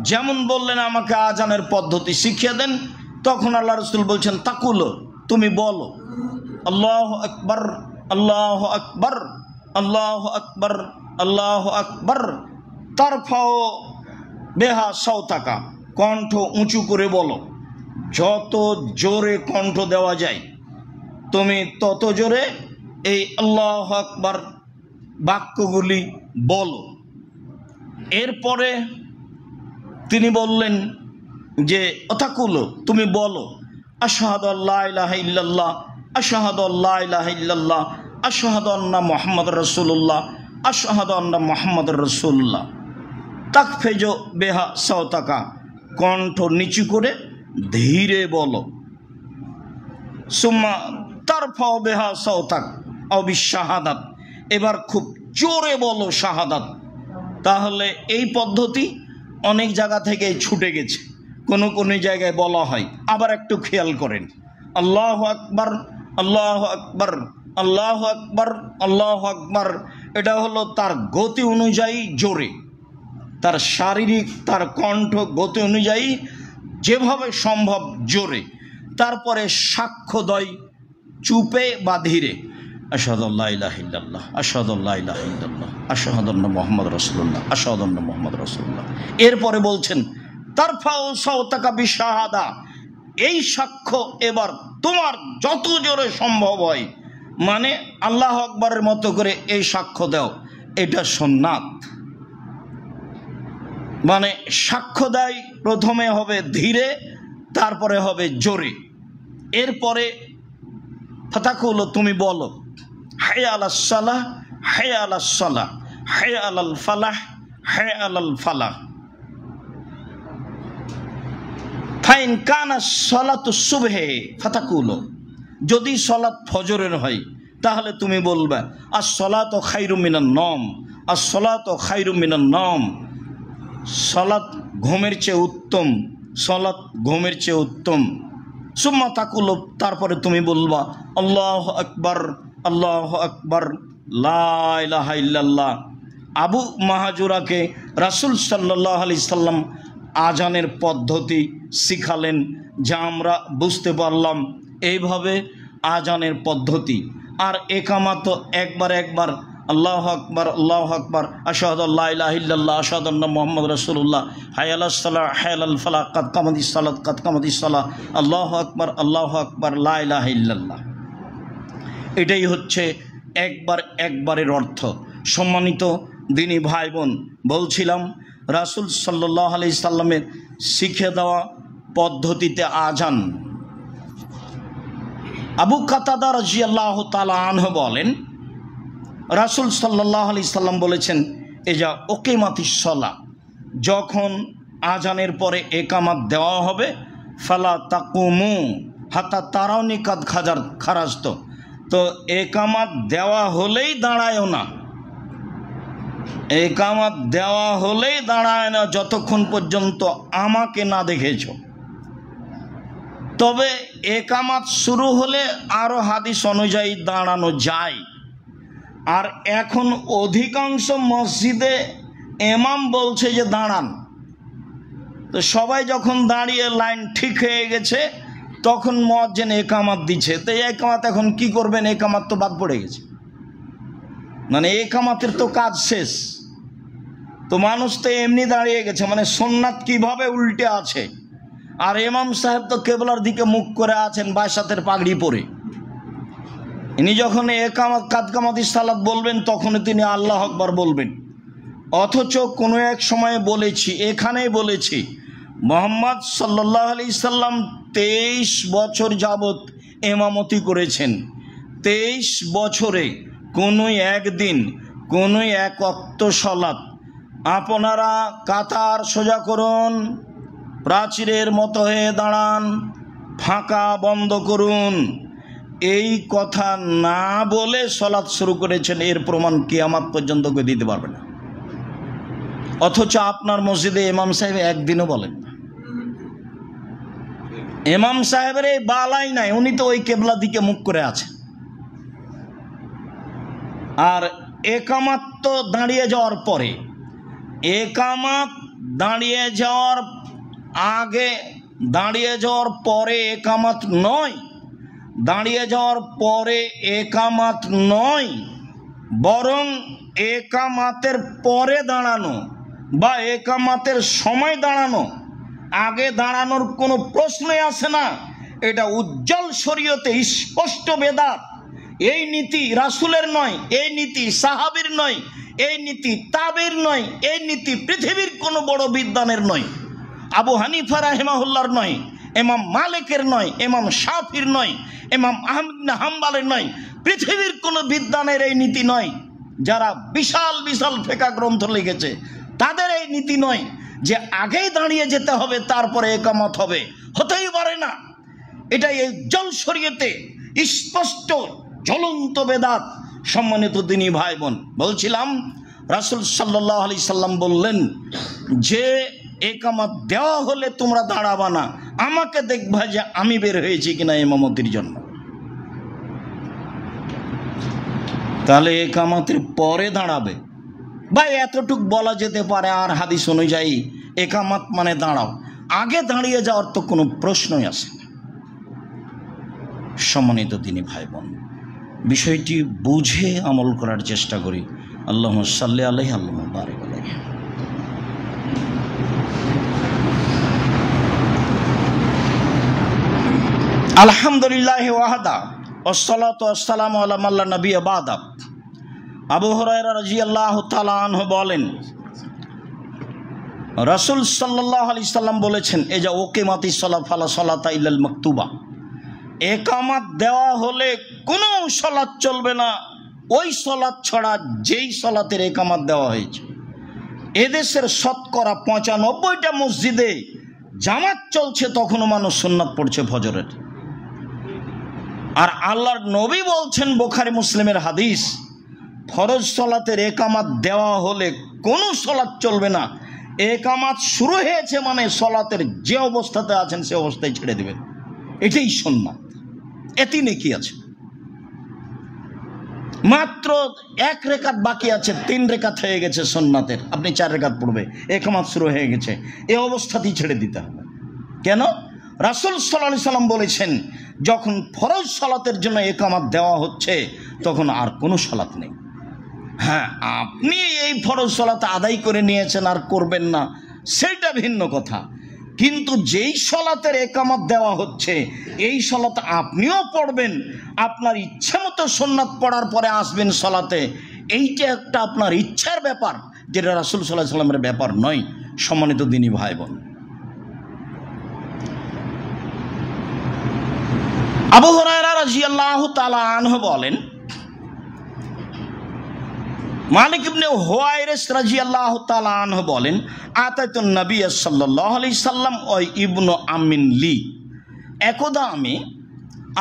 যেমন বললেন আমাকে আজানের পদ্ধতি শিখিয়ে দেন, তখন আল্লাহ রসুল বলছেন তাকুলো, তুমি বলো আল্লাহু আকবার, আল্লাহু আকবার, আল্লাহু আকবার, আল্লাহু আকবার, তারফাও বেহা সাওতাকা, কণ্ঠ উঁচু করে বলো। যত জোরে কণ্ঠ দেওয়া যায় তুমি তত জোরে এই আল্লাহু আকবার বাক্যগুলি বলো। এরপরে তিনি বললেন যে অতাকুলো, তুমি বলো আশহাদু আল্লা ইলাহা ইল্লাল্লাহ, আশহাদু আল্লা ইলাহা ইল্লাল্লাহ, আশহাদু আন্না মুহাম্মাদুর রাসূলুল্লাহ, আশহাদু আন্না মুহাম্মাদুর রাসূলুল্লাহ। তাকফেজো বেহা সাওতাকা, কণ্ঠ নিচু করে ধীরে বলো। সুম্মা তারফাও বেহা সাওতাক আও বিশাহাদাত, এবার খুব জোরে বলো শাহাদাত। তাহলে এই পদ্ধতি অনেক জায়গা থেকে ছুটে গেছে, কোনো কোনো জায়গায় বলা হয়। আবার একটু খেয়াল করেন, আল্লাহু আকবার, আল্লাহু আকবার, আল্লাহু আকবার, আল্লাহু আকবার, এটা হলো তার গতি অনুযায়ী জোরে, তার শারীরিক তার কণ্ঠ গতি অনুযায়ী যেভাবে সম্ভব জোরে। তারপরে সাক্ষ্য দেয় চুপে বা ধীরে, আশহাদু আল্লা ইলাহা ইল্লাল্লাহ, আশহাদু আল্লা ইলাহা ইল্লাল্লাহ, আশহাদু আন্না মুহাম্মাদুর রাসূলুল্লাহ, আশহাদু আন্না মুহাম্মাদুর রাসূলুল্লাহ। এরপরে বলছেন তারফাউ সাওতাকা বিশাহাদা, এই সাক্ষ্য এবার তোমার যত জোরে সম্ভব হয়, মানে আল্লাহু আকবারের মতো করে এই সাক্ষ্য দাও। এটা সুন্নাত, মানে সাক্ষ্য দেয় প্রথমে হবে ধীরে, তারপরে হবে জোরে। এরপরে ফাতাকুল, তুমি বলো হাই আলাস সালাহ, হায় আলাস সালাহ, হায় আলাল ফালাহ, হায় আলাল ফালাহ। ফাইন কানা সালাতু সুবহে ফাতাকুলু, যদি সালাত ফজরের হয় তাহলে তুমি বলবে আস-সালাতু খায়রুম মিনান নওম, আস-সালাতু খায়রুম মিনান নওম, সালাত ঘুমের চেয়ে উত্তম, সালাত ঘুমের চেয়ে উত্তম। সুম্মা তাকুলু, তারপরে তুমি বলবা আল্লাহু আকবার, আল্লাহু আকবার, লা ইলাহা ইল্লাল্লাহ। আবু মাহাজুরাকে রাসূল সাল্লাল্লাহু আলাইহি সাল্লাম আজানের পদ্ধতি শিখালেন, যা আমরা বুঝতে পারলাম এইভাবে আজানের পদ্ধতি। আর একামাত একবার একবার আল্লাহু আকবার, আল্লাহু আকবার, আশহাদু আল্লা ইলাহা ইল্লাল্লাহ, আশহাদু আন্না মুহাম্মাদুর রাসূলুল্লাহ, হায় আলাস সালাহ, হায় আলাল ফালাহ, কাদ কামাতিস সালাত, কাদ কামাতিস সালাহ, আল্লাহু আকবার, আল্লাহু আকবার, লা ইলাহা ইল্লাল্লাহ। এটাই হচ্ছে একবার একবারের অর্থ। সম্মানিত দিনী ভাই বোন, বলছিলাম রাসূল সাল্লাল্লাহু আলাইহি সাল্লামের শিখে দেওয়া পদ্ধতিতে আজান। আবু কাতাদা রাদিয়াল্লাহু তাআলা আনহু বলেন, রাসূল সাল্লাল্লাহু আলাইহি সাল্লাম বলেছেন, এজা উকিমাতিস সালাহ, যখন আজানের পরে একামাত দেওয়া হবে, ফালা তাকুমু হাত্তা তারাউনি কাদ খারাজত, তো একামাত দেওয়া হলেই দাঁড়ায়ও না, একামাত দেওয়া হলেই দাঁড়ায় না যতক্ষণ পর্যন্ত আমাকে না দেখেছ। তবে একামাত শুরু হলে আরও হাদিস অনুযায়ী দাঁড়ানো যায়। আর এখন অধিকাংশ মসজিদে ইমাম বলছে যে দাঁড়ান, তো সবাই যখন দাঁড়িয়ে লাইন ঠিক হয়ে গেছে তখন মুয়াজ্জিন একামাত দিচ্ছে। তো একামাত এখন কি করবেন, একামাত তো বাদ পড়ে গেছে, মানে একামাতের তো কাজ শেষ। তো মানুষ তো এমনি দাঁড়িয়ে গেছে, মানে সুন্নাত কিভাবে উল্টে আছে। আর ইমাম সাহেব তো কেবলার দিকে মুখ করে আছেন বাইশাতের পাগড়ি পরে। ইনি যখন একামাত কাদ কামাতিস সালাত বলবেন তখনই তিনি আল্লাহু আকবার বলবেন। অথচ কোনো এক সময়ে বলেছি, এখানেই বলেছি, মুহাম্মদ সাল্লাল্লাহু আলাইহি সাল্লাম 23 বছর যাবত ইমামতি করেছেন। 23 বছরে কোনো একদিন কোনো এক ওয়াক্ত সালাত, আপনারা কাতার সোজা করুন, প্রাচীরের মতো হয়ে দাঁড়ান, ফাঁকা বন্ধ করুন, এই কথা না বলে সালাত শুরু করেছেন। এর প্রমাণ কিয়ামত পর্যন্ত কেউ দিতে পারবে না। অথচ আপনার মসজিদে ইমাম সাহেব একদিনও বলেন না। ইমাম সাহেবের এই বালাই নাই, উনি তো ওই কেবলা দিকে মুখ করে আছেন। আর একামাত তো দাঁড়িয়ে যাওয়ার পরে, একামাত দাঁড়িয়ে যাওয়ার আগে, দাঁড়িয়ে যাওয়ার পরে একামাত নয়, দাঁড়িয়ে যাওয়ার পরে একামাত নয়, বরং একামাতের পরে দাঁড়ানো বা একামাতের সময় দাঁড়ানো, আগে দাঁড়ানোর কোনো প্রশ্নই আসে না। এটা উজ্জ্বল শরীয়তে স্পষ্ট বেদাত। এই নীতি রাসূলের নয়, এই নীতি সাহাবীর নয়, এই নীতি তাবেঈর নয়, এই নীতি পৃথিবীর কোনো বড় বিদ্বানের নয়। আবু হানিফা রাহিমাহুল্লাহর নয়, ইমাম মালিকের নয়, ইমাম শাফির নয়, ইমাম আহমদ ইবনে হাম্বলের নয়, পৃথিবীর কোনো বিদ্বানের এই নীতি নয়। যারা বিশাল বিশাল ফিকহ গ্রন্থ লিখেছে তাদের এই নীতি নয় যে আগেই দাঁড়িয়ে যেতে হবে তারপরে একামত হবে, হতেই পারে না। এটা এই উজ্জ্বল শরীয়তে স্পষ্ট জ্বলন্ত বেদাত। সম্মানিত দিনী ভাই বোন, বলছিলাম রাসূল সাল্লাল্লাহু আলাইহি সাল্লাম বললেন যে একামত দেওয়া হলে তোমরা দাঁড়াবা না, আমাকে দেখবা যে আমি বের হয়েছি কিনা ইমামতির জন্য। তাহলে একামতের পরে দাঁড়াবে, ভাই এতটুক বলা যেতে পারে। আর হাদিস অনুযায়ী একামত মানে দাঁড়াও, আগে দাঁড়িয়ে যাওয়ার তো কোনো প্রশ্নই আসে না। সম্মানিত দিনী ভাই বোন, বিষয়টি বুঝে আমল করার চেষ্টা করি। আল্লাহুম্মা সাল্লি আলাইহি, আল্লাহুম্মা বারিক আলাইহি। আলহামদুলিল্লাহি ওয়াহদা ওয়াসসালাতু ওয়াসসালামু আলা মান লা নাবিয়্যা বা'দা। আবু হুরায়রা রাদিয়াল্লাহু তাআলা আনহু বলেন, রাসূল সাল্লাল্লাহু আলাইহি সাল্লাম বলেছেন, এজা উকিমাতিস সালাত ফালা সালাতা ইল্লাল মাকতুবা, একামত দেওয়া হলে কোনো সালাত চলবে না ওই সলাৎ ছড়া যেই সলাতের একামাত দেওয়া হয়েছে। এদেশের শতকরা 95টা মসজিদে জামাত চলছে, তখনও মানুষ সুন্নাত পড়ছে ফজরের। আর আল্লাহর নবী বলছেন, বুখারী মুসলিমের হাদিস, ফরজ সলাতের একামাত দেওয়া হলে কোনো সলাৎ চলবে না। একামাত শুরু হয়েছে মানে সলাতের যে অবস্থাতে আছেন সে অবস্থায় ছেড়ে দেবেন, এটাই সুন্নাত। এতে নেকি আছে। মাত্র 1 রেকাত বাকি আছে, 3 রেকাত হয়ে গেছে সুন্নাতের, আপনি 4 রেকাত পড়বে, একামাত শুরু হয়ে গেছে, এই অবস্থাতেই ছেড়ে দিতে হবে। কেন? রাসূল সাল্লাল্লাহু আলাইহি সাল্লাম বলেছেন, যখন ফরজ সালাতের জন্য একামাত দেওয়া হচ্ছে তখন আর কোনো সালাত নেই। হ্যাঁ, আপনি এই ফরজ সালাত আদায় করে নিয়েছেন আর করবেন না, সেটা ভিন্ন কথা। কিন্তু যেই সালাতের একামত দেওয়া হচ্ছে এই সালাত আপনিও পড়বেন, আপনার ইচ্ছা মতো সুন্নাত পড়ার পরে আসবেন সালাতে, এইটা একটা আপনার ইচ্ছার ব্যাপার, যেটা রাসূল সাল্লাল্লাহু আলাইহি সাল্লামের ব্যাপার নয়। সম্মানিত দিনী ভাই বোন, আবু হুরায়রা রাদিয়াল্লাহু তাআলা আনহু বলেন, মালিক ইবনে হুয়াইরিস রাদিয়াল্লাহু তাআলা আনহু বলেন, আতাতুন নবী সাল্লাল্লাহু আলাইহি সাল্লাম ওয়া ইবনু আমিন লি, একদা আমি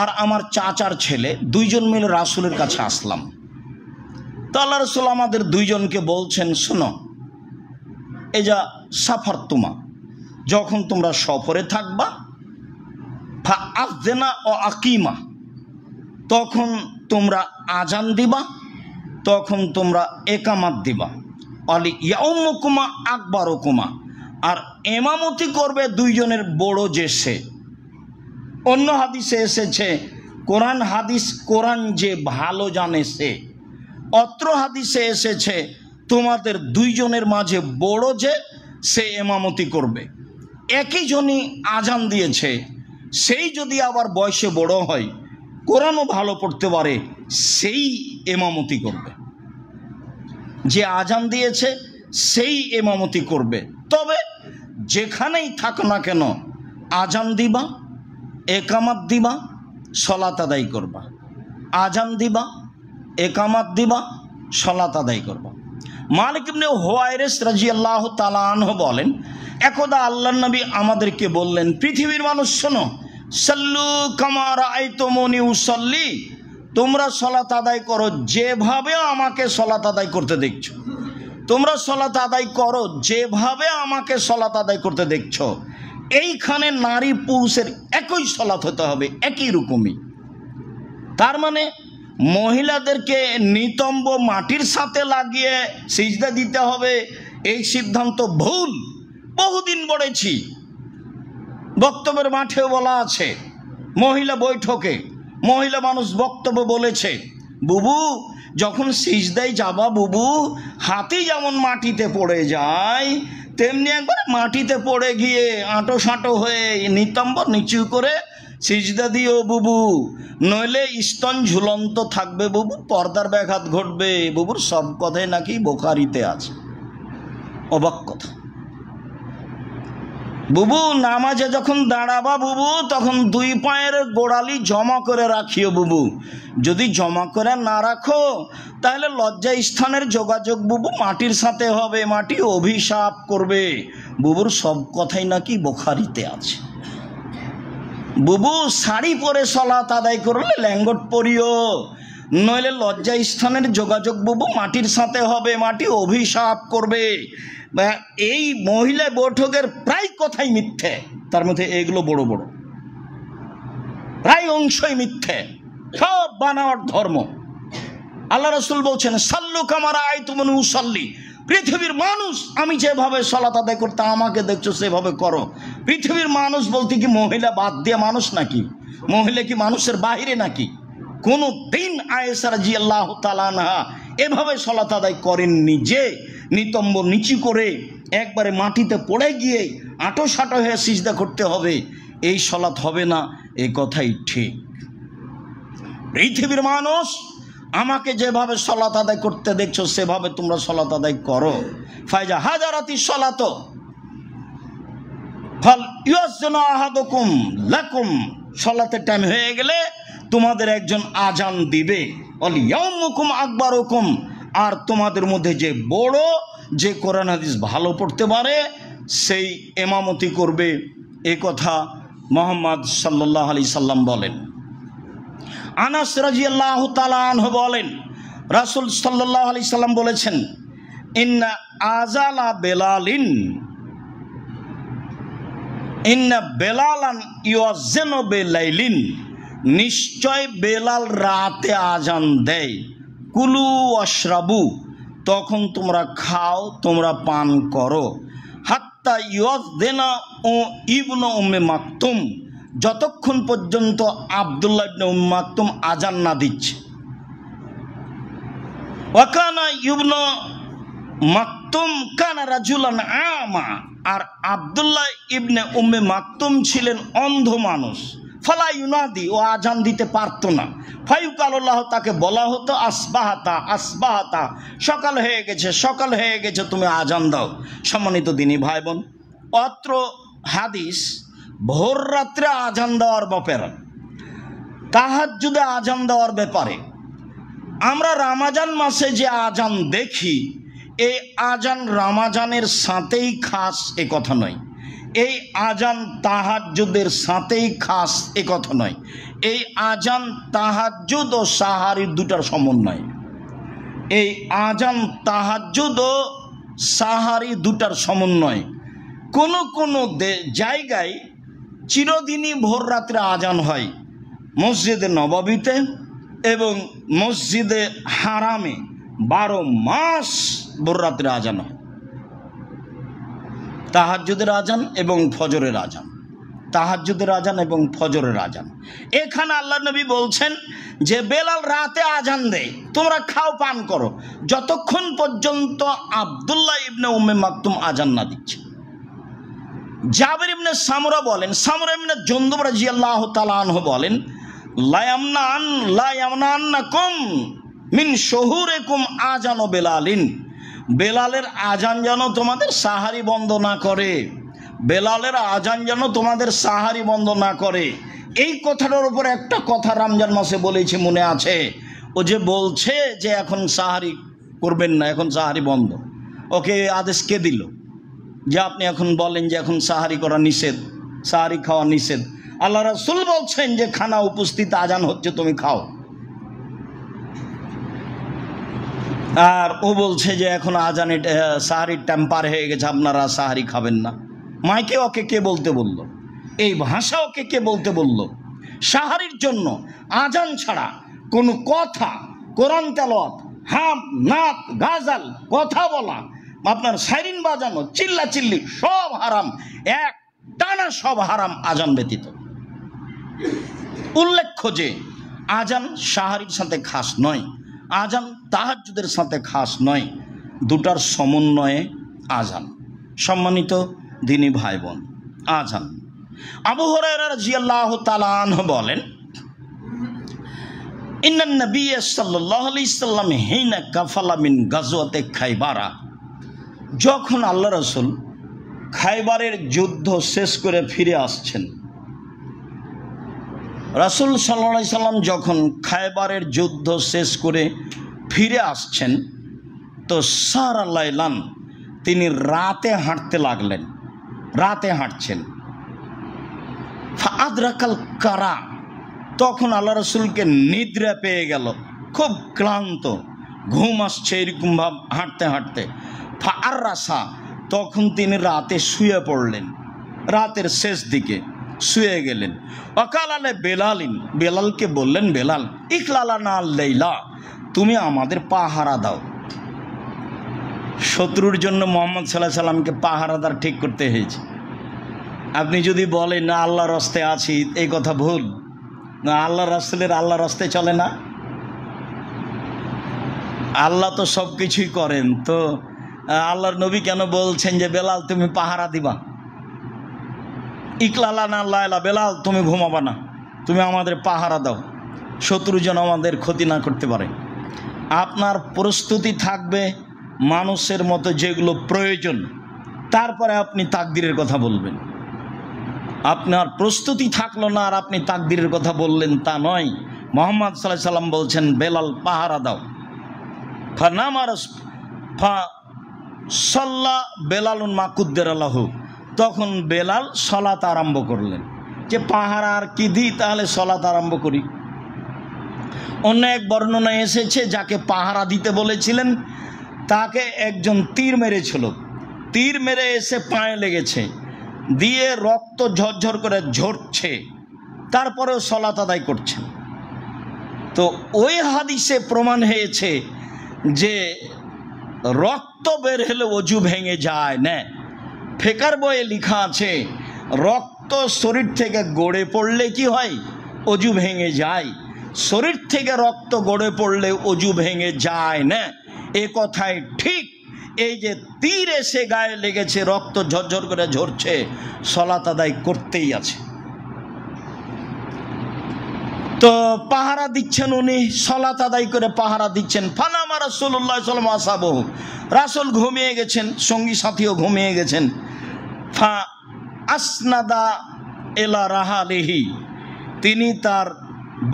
আর আমার চাচার ছেলে দুইজন মিলে রাসূলের কাছে আসলাম। তো আল্লাহ রাসূল আমাদের দুইজনকে বলছেন, শোনো, এই যা সাফার তুমা, যখন তোমরা সফরে থাকবা, ফা আযনা ও আকিমা, তখন তোমরা আজান দিবা, তখন তোমরা একামাত দিবা, আলি ইয়াউমুকুমা আকবারুকুমা, আর ইমামতি করবে দুইজনের বড় যে সে। অন্য হাদিসে এসেছে কোরআন যে ভালো জানে সে। অত্র হাদিসে এসেছে তোমাদের দুইজনের মাঝে বড় যে সে ইমামতি করবে। একই জনই আজান দিয়েছে, সেই যদি আবার বয়সে বড় হয়, কোরআনও ভালো পড়তে পারে, সেই ইমামতি করবে। যে আজান দিয়েছে সেই ইমামতি করবে। তবে যেখানেই থাক না কেন, আজান দিবা, একামাত দিবা, সলাত আদায় করবা। আজান দিবা, একামাত দিবা, সলাত আদায় করবা। মালিক ইবনে হুয়াইরিস রাদিয়াল্লাহু তাআলা আনহু বলেন, একদা আল্লাহর নবী আমাদেরকে বললেন, পৃথিবীর মানুষ শোনো, সাল্লু কামা রাআইতুমুনি উসাল্লি, তোমরা সলাত আদায় করো যেভাবে আমাকে সলাত আদায় করতে দেখছো। তোমরা সলাত আদায় করো যেভাবে আমাকে সলাত আদায় করতে দেখছো। এইখানে নারী পুরুষের একই সলাত হতে হবে, একই রকমই। তার মানে মহিলাদেরকে নিতম্ব মাটির সাথে লাগিয়ে সিজদা দিতে হবে, এই সিদ্ধান্ত ভুল। বহুদিন বলেছি, বক্তব্যের মাঠেও বলা আছে, মহিলা বৈঠকে মহিলা মানুষ বক্তব্য বলেছে, বুবু যখন সিজদায় যাবা বুবু, হাতি যেমন মাটিতে পড়ে যায় তেমনি একবার মাটিতে পড়ে গিয়ে আঁটো সাঁটো হয়ে নিতম্ব নিচু করে সিজদা দিও বুবু, নইলে স্তন ঝুলন্ত থাকবে বুবু, পর্দার ব্যাঘাত ঘটবে বুবুর। সব কথাই নাকি বুখারীতে আছে। অবাক কথা। বুবু নামাজে যখন দাঁড়াবা বুবু, তখন 2 পায়ের গোড়ালি জমা করে রাখিও বুবু। যদি জমা করে না রাখো তাহলে লজ্জা স্থানের যোগাযোগ বুবু মাটির সাথে হবে, মাটি অভিশাপ করবে বুবুর। সব কথাই নাকি বুখারীতে আছে। বুবু শাড়ি পরে সলাত আদায় করলে ল্যাঙ্গট পরিও, নইলে লজ্জা স্থানের যোগাযোগ বুবু মাটির সাথে হবে, মাটি অভিশাপ করবে। এই মহিলা বৈঠকের প্রায় কথাই মিথ্যে, তার মধ্যে এগুলো বড় বড় প্রায় অংশই মিথ্যে, সব বানাওয়ার ধর্ম। আল্লাহ রাসূল বলছেন, সাল্লু কামা রাআইতুমুনি উসাল্লি, পৃথিবীর মানুষ আমি যেভাবে সালাত আদায় করতে আমাকে দেখছো সেভাবে করো। পৃথিবীর মানুষ বলতে কি মহিলা বাদ দিয়ে মানুষ নাকি? মহিলা কি মানুষের বাইরে নাকি? কোনো দিন আয়েশা রাদিয়াল্লাহু তাআলা আনহা এভাবে সালাত আদায় করেননি যে নিতম্ব নিচু করে একবারে মাটিতে পড়ে গিয়ে আঁটো সাঁটো হয়ে সিজদা করতে হবে, এই সালাত হবে না, এই কথাই ঠিক। পৃথিবীর মানুষ আমাকে যেভাবে সালাত আদায় করতে দেখছো সেভাবে তোমরা সালাত আদায় করো। ফাইজা হাজারাতি সালাত ফাল ইউযাজ্জিনু আহাদুকুম লাকুম, সালাতের টাইম হয়ে গেলে তোমাদের একজন আজান দিবে। ওয়াল ইয়াউমুকুম আকবারুকুম, আর তোমাদের মধ্যে যে বড়, যে কোরআন হাদিস ভালো পড়তে পারে সেই ইমামতি করবে, এ কথা মুহাম্মদ সাল্লাল্লাহু আলাইহি সাল্লাম বলেন। আনাস রাদিয়াল্লাহু তাআলা আনহু বলেন, রাসূল সাল্লাল্লাহু আলাইহি সাল্লাম বলেছেন, ইন্না আযালা বেলালিন, ইন্না বেলালান ইউযাযিনু বিলাইলিন, নিশ্চয় বেলাল রাতে আজান দেয়। কুলু ওয়াশরাবু, তখন তোমরা খাও, তোমরা পান করো। হাত্তা ইউযাযিনা ইবনু উম্মে মাকতুম, যতক্ষণ পর্যন্ত আব্দুল্লাহ ইবনে উম্মে মাকতুম আজান না দিচ্ছে। ওয়াকানা ইবনু মাকতুম কানা রাজুলান আমা, আর আব্দুল্লাহ ইবনে উম্মে মাকতুম ছিলেন অন্ধ মানুষ। ফালা ইউনাদি, ও আজান দিতে পারত না। ফায়ুকাল্লাহ, তাকে বলা হতো আসবাহাতা আসবাহাতা, সকাল হয়ে গেছে, সকাল হয়ে গেছে, তুমি আজান দাও। সম্মানিত দিনী ভাই বোন, অত্র হাদিস ভোর রাত্রে আজান দেওয়ার ব্যাপারে, তাহাজ্জুদে আজান দেওয়ার ব্যাপারে। আমরা রমজান মাসে যে আজান দেখি, এই আজান রমজানের সাথেই খাস এ কথা নয়, এই আজান তাহাজ্জুদের সাথেই খাস এ কথা নয়। এই আজান তাহাজ্জুদ ও সাহারির দুটার সমন্বয়। এই আজান তাহাজ্জুদ ও সাহারি দুটার সমন্বয়। কোনো কোনো জায়গায় চিরদিনই ভোর রাত্রে আজান হয়, মসজিদে নববীতে এবং মসজিদে হারামে 12 মাস ভোর রাত্রে আজান হয়। তাহাজ্জুদের আজান এবং ফজরের আজান, তাহাজ্জুদের আজান এবং ফজরের আজান। এখানে আল্লাহ নবী বলছেন যে বেলাল রাতে আজান দেয়, তোমরা খাও পান করো, যতক্ষণ পর্যন্ত আব্দুল্লাহ ইবনে উম্মে মাকতুম আজান না দিচ্ছে। জাবির ইবনে সামুরা বলেন, সামুরা ইবনে জুনদুব রাদিয়াল্লাহু তাআলা আনহু বলেন, লা ইয়ামনান্নাকুম মিন শুহুরিকুম আজানু বেলালিন, বেলালের আজান যেন তোমাদের সাহারি বন্ধ না করে, বেলালের আজান যেন তোমাদের সাহারি বন্ধ না করে। এই কথাটার উপর একটা কথা রমজান মাসে বলেছি, মনে আছে? ও যে বলছে যে এখন সাহারি করবেন না, এখন সাহারি বন্ধ, ওকে আদেশ কে দিল যে আপনি এখন বলেন যে এখন সাহারি করা নিষেধ, সাহারি খাওয়া নিষেধ? আল্লাহ রাসূল বলছেন যে খানা উপস্থিত, আজান হচ্ছে, তুমি খাও। আর ও বলছে যে এখন আজানের সাহারির টাইম পার হয়ে গেছে, আপনারা সাহারি খাবেন না। মাইকে ওকে কে বলতে বলল? এই ভাষা ওকে কে বলতে বলল? সাহারির জন্য আজান ছাড়া কোনো কথা, কোরআন তেলাওয়াত, হাম নাত গাজাল, কথা বলা, আপনার সাইরিন বাজানো, চিল্লা চিল্লি, সব হারাম, এক টানা সব হারাম আজান ব্যতীত। উল্লেখ্য যে আজান সাহারির সাথে খাস নয়, আজান তাহাজ্জুদের সাথে খাস নয়, দুটার সমন্বয়ে আজান। সম্মানিত দিনী ভাই বোন, আজান। আবু হুরায়রা রাদিয়াল্লাহু তাআলা আনহু বলেন, ইন্নান নবী সাল্লাল্লাহু আলাইহি সাল্লাম হিনা কাফালা মিন গাজওয়াতে খাইবারা, যখন আল্লাহ রাসূল খাইবারের যুদ্ধ শেষ করে ফিরে আসছেন, রাসূল সাল্লাল্লাহু আলাইহি সাল্লাম যখন খাইবারের যুদ্ধ শেষ করে ফিরে আসছেন, তো সারা লাইলান, তিনি রাতে হাঁটতে লাগলেন, রাতে হাঁটছেন। ফাআদরাকাল কারা, তখন আল্লাহ রাসূলকে নিদ্রা পেয়ে গেল, খুব ক্লান্ত, ঘুম আসছে এরকম ভাব হাঁটতে হাঁটতে। ফাআররাসা, তখন তিনি রাতে শুয়ে পড়লেন, রাতের শেষ দিকে শুয়ে গেলেন। ওয়াকাল আলে বেলালিন, বেলালকে বললেন, বেলাল ইকলালানা আল-লাইলা, তুমি আমাদের পাহারা দাও। শত্রুর জন্য মুহাম্মদ সাল্লাল্লাহু আলাইহি সাল্লামকে পাহারাদার ঠিক করতে হয়েছে। আপনি যদি বলেন না আল্লাহর রাস্তায় আছি, এই কথা ভুল। না, আল্লাহ রাসূলের আল্লাহর রাস্তায় চলে না, আল্লাহ তো সব কিছুই করেন। তো আল্লাহর নবী কেন বলছেন যে বেলাল তুমি পাহারা দিবা? ইকলালানা আল-লাইলা, বেলাল তুমি ঘুমাবা না, তুমি আমাদের পাহারা দাও, শত্রু যেন আমাদের ক্ষতি না করতে পারে। আপনার প্রস্তুতি থাকবে মানুষের মতো যেগুলো প্রয়োজন, তারপরে আপনি তাকদীরের কথা বলবেন। আপনার প্রস্তুতি থাকলো না আর আপনি তাকদীরের কথা বললেন, তা নয়। মোহাম্মদ সাল্লাল্লাহু আলাইহি সাল্লাম বলছেন, বেলাল পাহারা দাও। সাল্লা বেলালুন মা কুদ্দের আল্লাহু, তখন বেলাল সলাত আরম্ভ করলেন, যে পাহারা আর কি দিই, তাহলে সলাত আরম্ভ করি। অন্য এক বর্ণনায় এসেছে, যাকে পাহারা দিতে বলেছিলেন তাকে একজন তীর মেরেছিল, তীর মেরে এসে পায়ে লেগেছে, দিয়ে রক্ত ঝরঝর করে ঝরছে, তারপরেও সলাত আদায় করছেন। তো ওই হাদিসে প্রমাণ হয়েছে যে রক্ত বের হলে অজু ভেঙে যায় না। ফেকার বইয়ে লেখা আছে, রক্ত শরীর থেকে গড়ে পড়লে কি হয়, অজু ভেঙে যায়। শরীর থেকে রক্ত গড়ে পড়লে অজু ভেঙে যায় না, এ কথাই ঠিক। এই যে তীর এসে গায়ে লেগেছে, রক্ত ঝরঝর করে ঝরছে, সলাত আদায় করতেই আছে। তো পাহারা দিচ্ছেন উনি, সলাত আদায় করে পাহারা দিচ্ছেন। ফানামা রাসূলুল্লাহ সাল্লাল্লাহু আলাইহি ওয়াসাল্লাম, রাসূল ঘুমিয়ে গেছেন, সঙ্গী সাথীও ঘুমিয়ে গেছেন। ফা আসনাদা এলা রাহালিহি, তিনি তার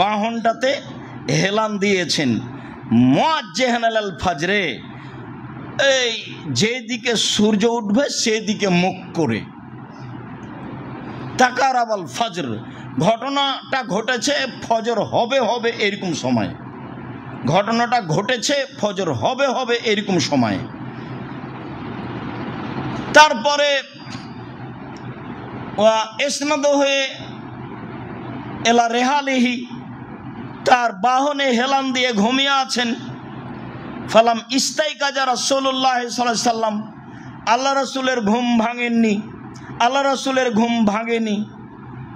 বাহনটাতে হেলান দিয়েছেন। মুআজ্জিহান আলাল ফাজরে, এই যেদিকে সূর্য উঠবে সেদিকে মুখ করে। তাকারাবাল ফজর, ঘটনাটা ঘটেছে ফজর হবে হবে এরকম সময়, ঘটনাটা ঘটেছে ফজর হবে হবে এরকম সময়। তারপরে ইসনাদ হয়ে এলা রেহালিহি, তার বাহনে হেলান দিয়ে ঘুমিয়ে আছেন। ফালাম ইস্তাইকাজা রাসূলুল্লাহ সাল্লাল্লাহু আলাইহি সাল্লাম, আল্লাহ রাসূলের ঘুম ভাঙেননি, আল্লাহ রাসূলের ঘুম ভাঙেনি।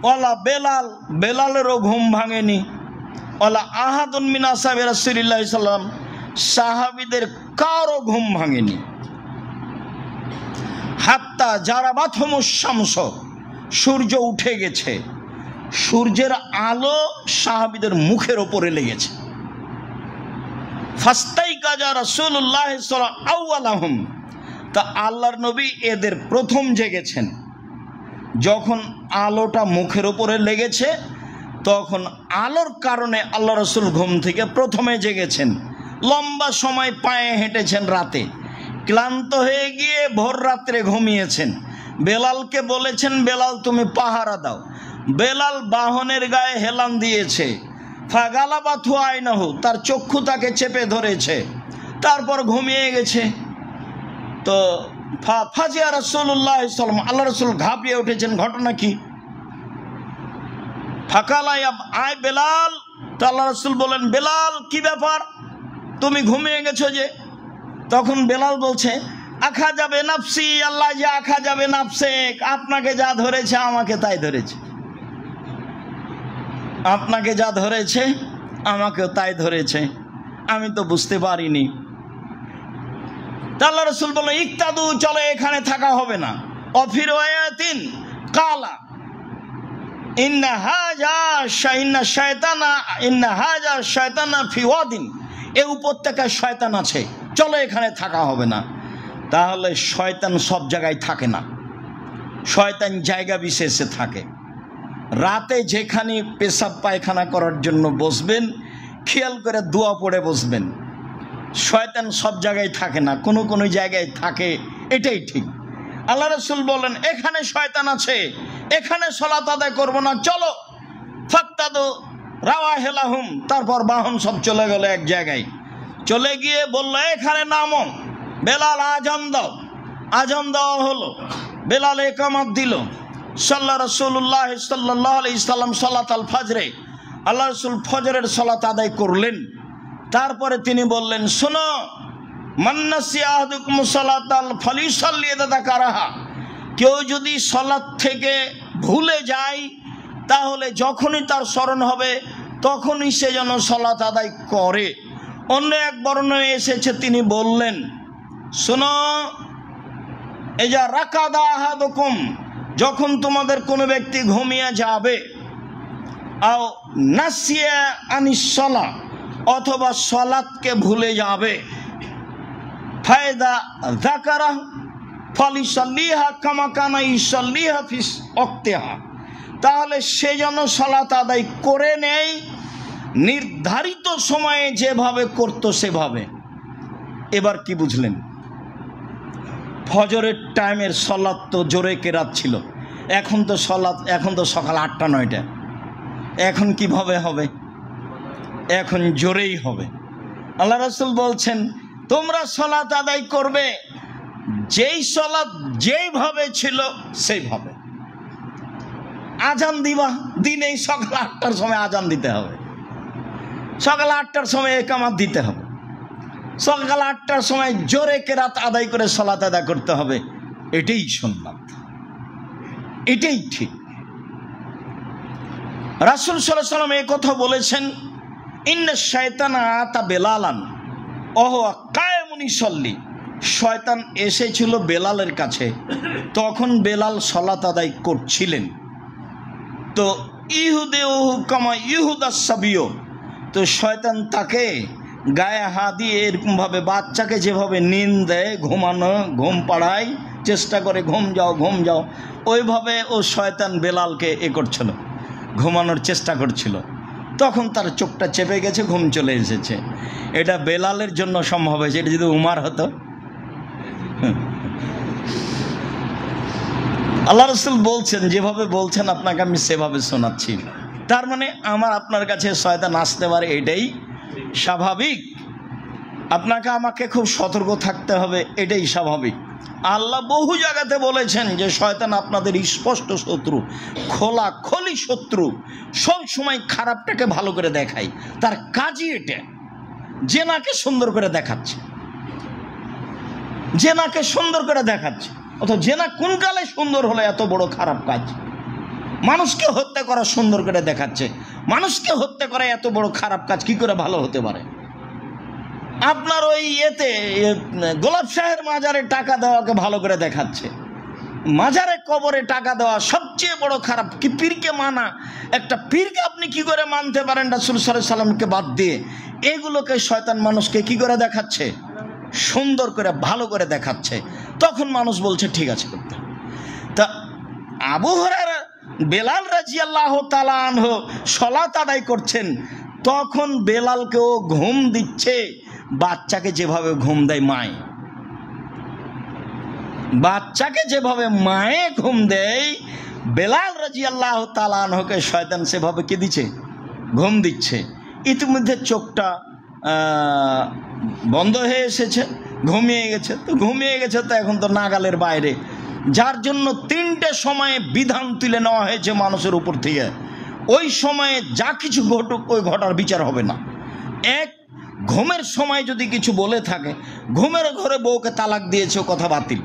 ওয়ালা বেলাল, বেলালেরও ঘুম ভাঙেনি। ওয়ালা আহাদুন মিন আসহাবি রাসূলিল্লাহ সাল্লাল্লাহু আলাইহি সাল্লাম, সাহাবীদের কারো ঘুম ভাঙেনি। হাত্তা জারাবাতহুমুশ শামস, সূর্য উঠে গেছে, সূর্যের আলো সাহাবীদের মুখের ওপরে লেগেছে। ফাস্তাইকাজা রাসূলুল্লাহ সাল্লাল্লাহু আউয়ালাহুম, তা আল্লাহর নবী এদের প্রথম জেগেছেন। যখন আলোটা মুখের ওপরে লেগেছে, তখন আলোর কারণে আল্লাহ রাসূল ঘুম থেকে প্রথমে জেগেছেন। লম্বা সময় পায়ে হেঁটেছেন, রাতে ক্লান্ত হয়ে গিয়ে ভোর রাত্রে ঘুমিয়েছেন। বেলালকে বলেছেন, বেলাল তুমি পাহারা দাও। বেলাল বাহনের গায়ে হেলান দিয়েছে। ফাগালাবাথু আইনাহু, তার চক্ষু তাকে চেপে ধরেছে, তারপর ঘুমিয়ে গেছে। তো ফাজিয়া রাসূলুল্লাহ সাল্লাল্লাহু আলাইহি ওয়াসাল্লাম, আল্লাহ রাসূল ঘাবড়িয়ে উঠেছেন, ঘটনা কি? ফাকালা ইয়া আয় বেলাল, তো আল্লাহ রাসূল বলেন, বেলাল কি ব্যাপার, তুমি ঘুমিয়ে গেছো যে? তখন বেলাল বলছে, আখা যাবে নাফসি, আল্লাহ যা আখা যাবে নাফসে, আপনাকে যা ধরেছে আমাকে তাই ধরেছে, আপনাকে যা ধরেছে আমাকেও তাই ধরেছে, আমি তো বুঝতে পারিনি। আল্লাহ রাসূল বলল, ইক্তাদু, চলো এখানে থাকা হবে না। অফির ওয়ায়াতিন কালা ইন্না হাজা শায়তানা ফি ওয়াদিন, এই উপত্যকায় শয়তান আছে, চলো এখানে থাকা হবে না। তাহলে শয়তান সব জায়গায় থাকে না, শয়তান জায়গা বিশেষে থাকে। রাতে যেখানে পেশাব পায়খানা করার জন্য বসবেন, খেয়াল করে দোয়া পড়ে বসবেন। শয়তান সব জায়গায় থাকে না, কোনো কোনো জায়গায় থাকে, এটাই ঠিক। আল্লাহ রাসূল বলেন, এখানে শয়তান আছে, এখানে সালাত আদায় করব না, চলো। ফাক্তাদু রাওয়াহিলাহুম, তারপর বাহন সব চলে গেল এক জায়গায়। চলে গিয়ে বলল, এখানে নামো। বেলাল আজান দাও, আজান দেওয়া হলো। বেলাল ইকামত দিল। সাল্লা রাসূলুল্লাহ সাল্লাল্লাহু আলাইহি সাল্লাম সালাত আল ফজরে, আল্লাহ রাসূল ফজরের সালাত আদায় করলেন। তারপরে তিনি বললেন, শোনো, মান্নাসিয়া আহাদুকুম সালাতাল ফালিসাল্লি যাকারাহা, কেউ যদি সালাত থেকে ভুলে যায়, তাহলে যখনই তার স্মরণ হবে তখনই সে যেন সালাত আদায় করে। অন্য এক বর্ণনায় এসেছে, তিনি বললেন, শোনো, এজা রাকাদা আহাদুকুম, যখন তোমাদের কোনো ব্যক্তি ঘুমিয়ে যাবে, আও নাসিয়া আনিস সালাহ, অথবা সালাতকে ভুলে যাবে, ফায়দা যাকারা ফালিসাল্লিহা কামা কানা ইসাল্লিহা ফি ওয়াক্তিহা, তাহলে সে যেন সালাত আদায় করে নেয় নির্ধারিত সময়ে যেভাবে করতো সেভাবে। এবার কি বুঝলেন? ফজরের টাইমের সলাত তো জোরে কেরাত ছিল, এখন তো সকাল 8টা-9টা, এখন কিভাবে হবে? এখন জোরেই হবে। আল্লাহ রাসূল বলছেন তোমরা সলাত আদায় করবে যেই সলাত যেইভাবে ছিল সেইভাবে। আজান দিবা দিনেই সকাল 8টার সময় আজান দিতে হবে, সকাল 8টার সময় একামাত দিতে হবে, সকাল 8টার সময় জোরে কেরাত আদায় করে সলাত আদায় করতে হবে। এটাই সুন্নাত, এটাই ঠিক। রাসূল সাল্লাল্লাহু আলাইহি ওয়াসাল্লাম এই কথা বলেছেন, ইন্না শায়তানা আতা বেলালান ওহু কায়েমুন ইউসাল্লি। শয়তান এসেছিল বেলালের কাছে, তখন বেলাল সালাত আদায় করছিলেন। তো ইহুদেহু কামা ইহুদাস সাবিয়্য, তো শয়তান তাকে গায়ে হাত দিয়ে এরকমভাবে বাচ্চাকে যেভাবে নিন্দ দেয়, ঘুমানো, ঘুম পাড়ায় চেষ্টা করে, ঘুম যাও, ওইভাবে ও শয়তান বেলালকে করছিল, ঘুমানোর চেষ্টা করছিল। তখন তার চোখটা চেপে গেছে, ঘুম চলে এসেছে। এটা বেলালের জন্য সম্ভব হয়েছে, এটা যদি উমার হতো। আল্লাহ রাসূল বলছেন যেভাবে বলছেন আপনাকে আমি সেভাবে শোনাচ্ছি। তার মানে আপনার কাছে শয়তান আসতে পারে, এটাই স্বাভাবিক। আপনাকে আমাকে খুব সতর্ক থাকতে হবে, এটাই স্বাভাবিক। আল্লাহ বহু জায়গাতে বলেছেন যে শয়তান আপনাদের স্পষ্ট শত্রু, খোলাখলি শত্রু, সব সময় খারাপটাকে ভালো করে দেখায়। তার কাজই এটা, জেনাকে সুন্দর করে দেখাচ্ছে, জেনাকে সুন্দর করে দেখাচ্ছে। অথচ জেনা কোন কালে সুন্দর হলে এত বড় খারাপ কাজ? মানুষকে হত্যা করা সুন্দর করে দেখাচ্ছে, মানুষকে হত্যা করা এত বড় খারাপ কাজ কি করে ভালো হতে পারে? আপনার ওই গোলাপ শাহের মাজারে টাকা দেওয়াকে ভালো করে দেখাচ্ছে, মাজারে কবরে টাকা দেওয়া সবচেয়ে বড় খারাপ। কি পীরকে মানা, একটা পীরকে আপনি কি করে মানতে পারেন রাসূল সাল্লাল্লাহু আলাইহি ওয়াসাল্লামকে বাদ দিয়ে? এগুলোকে শয়তান মানুষকে কি করে দেখাচ্ছে? সুন্দর করে ভালো করে দেখাচ্ছে। তখন মানুষ বলছে ঠিক আছে করতে। তা আবু হুরায়রা বেলাল রাদিয়াল্লাহু তাআলা আনহু সালাত আদায় করছেন, তখন বেলালকেও ঘুম দিচ্ছে, বাচ্চাকে যেভাবে ঘুম দেয় মায়, বাচ্চাকে যেভাবে মায়ে ঘুম দেয়, বেলাল রাদিয়াল্লাহু তাআলা আনহুকে শয়তান সেভাবে কি দিচ্ছে? ঘুম দিচ্ছে। ইতিমধ্যে চোখটা বন্ধ হয়ে এসেছে, ঘুমিয়ে গেছে, তো এখন তো নাগালের বাইরে। যার জন্য 3টে সময়ে বিধান তুলে নেওয়া হয়েছে মানুষের উপর থেকে। ওই সময়ে যা কিছু ঘটুক, ওই ঘটার বিচার হবে না। এক, ঘুমের সময় যদি কিছু বলে থাকে, ঘুমের ঘরে বউকে তালাক দিয়েছে, কথা বাতিল।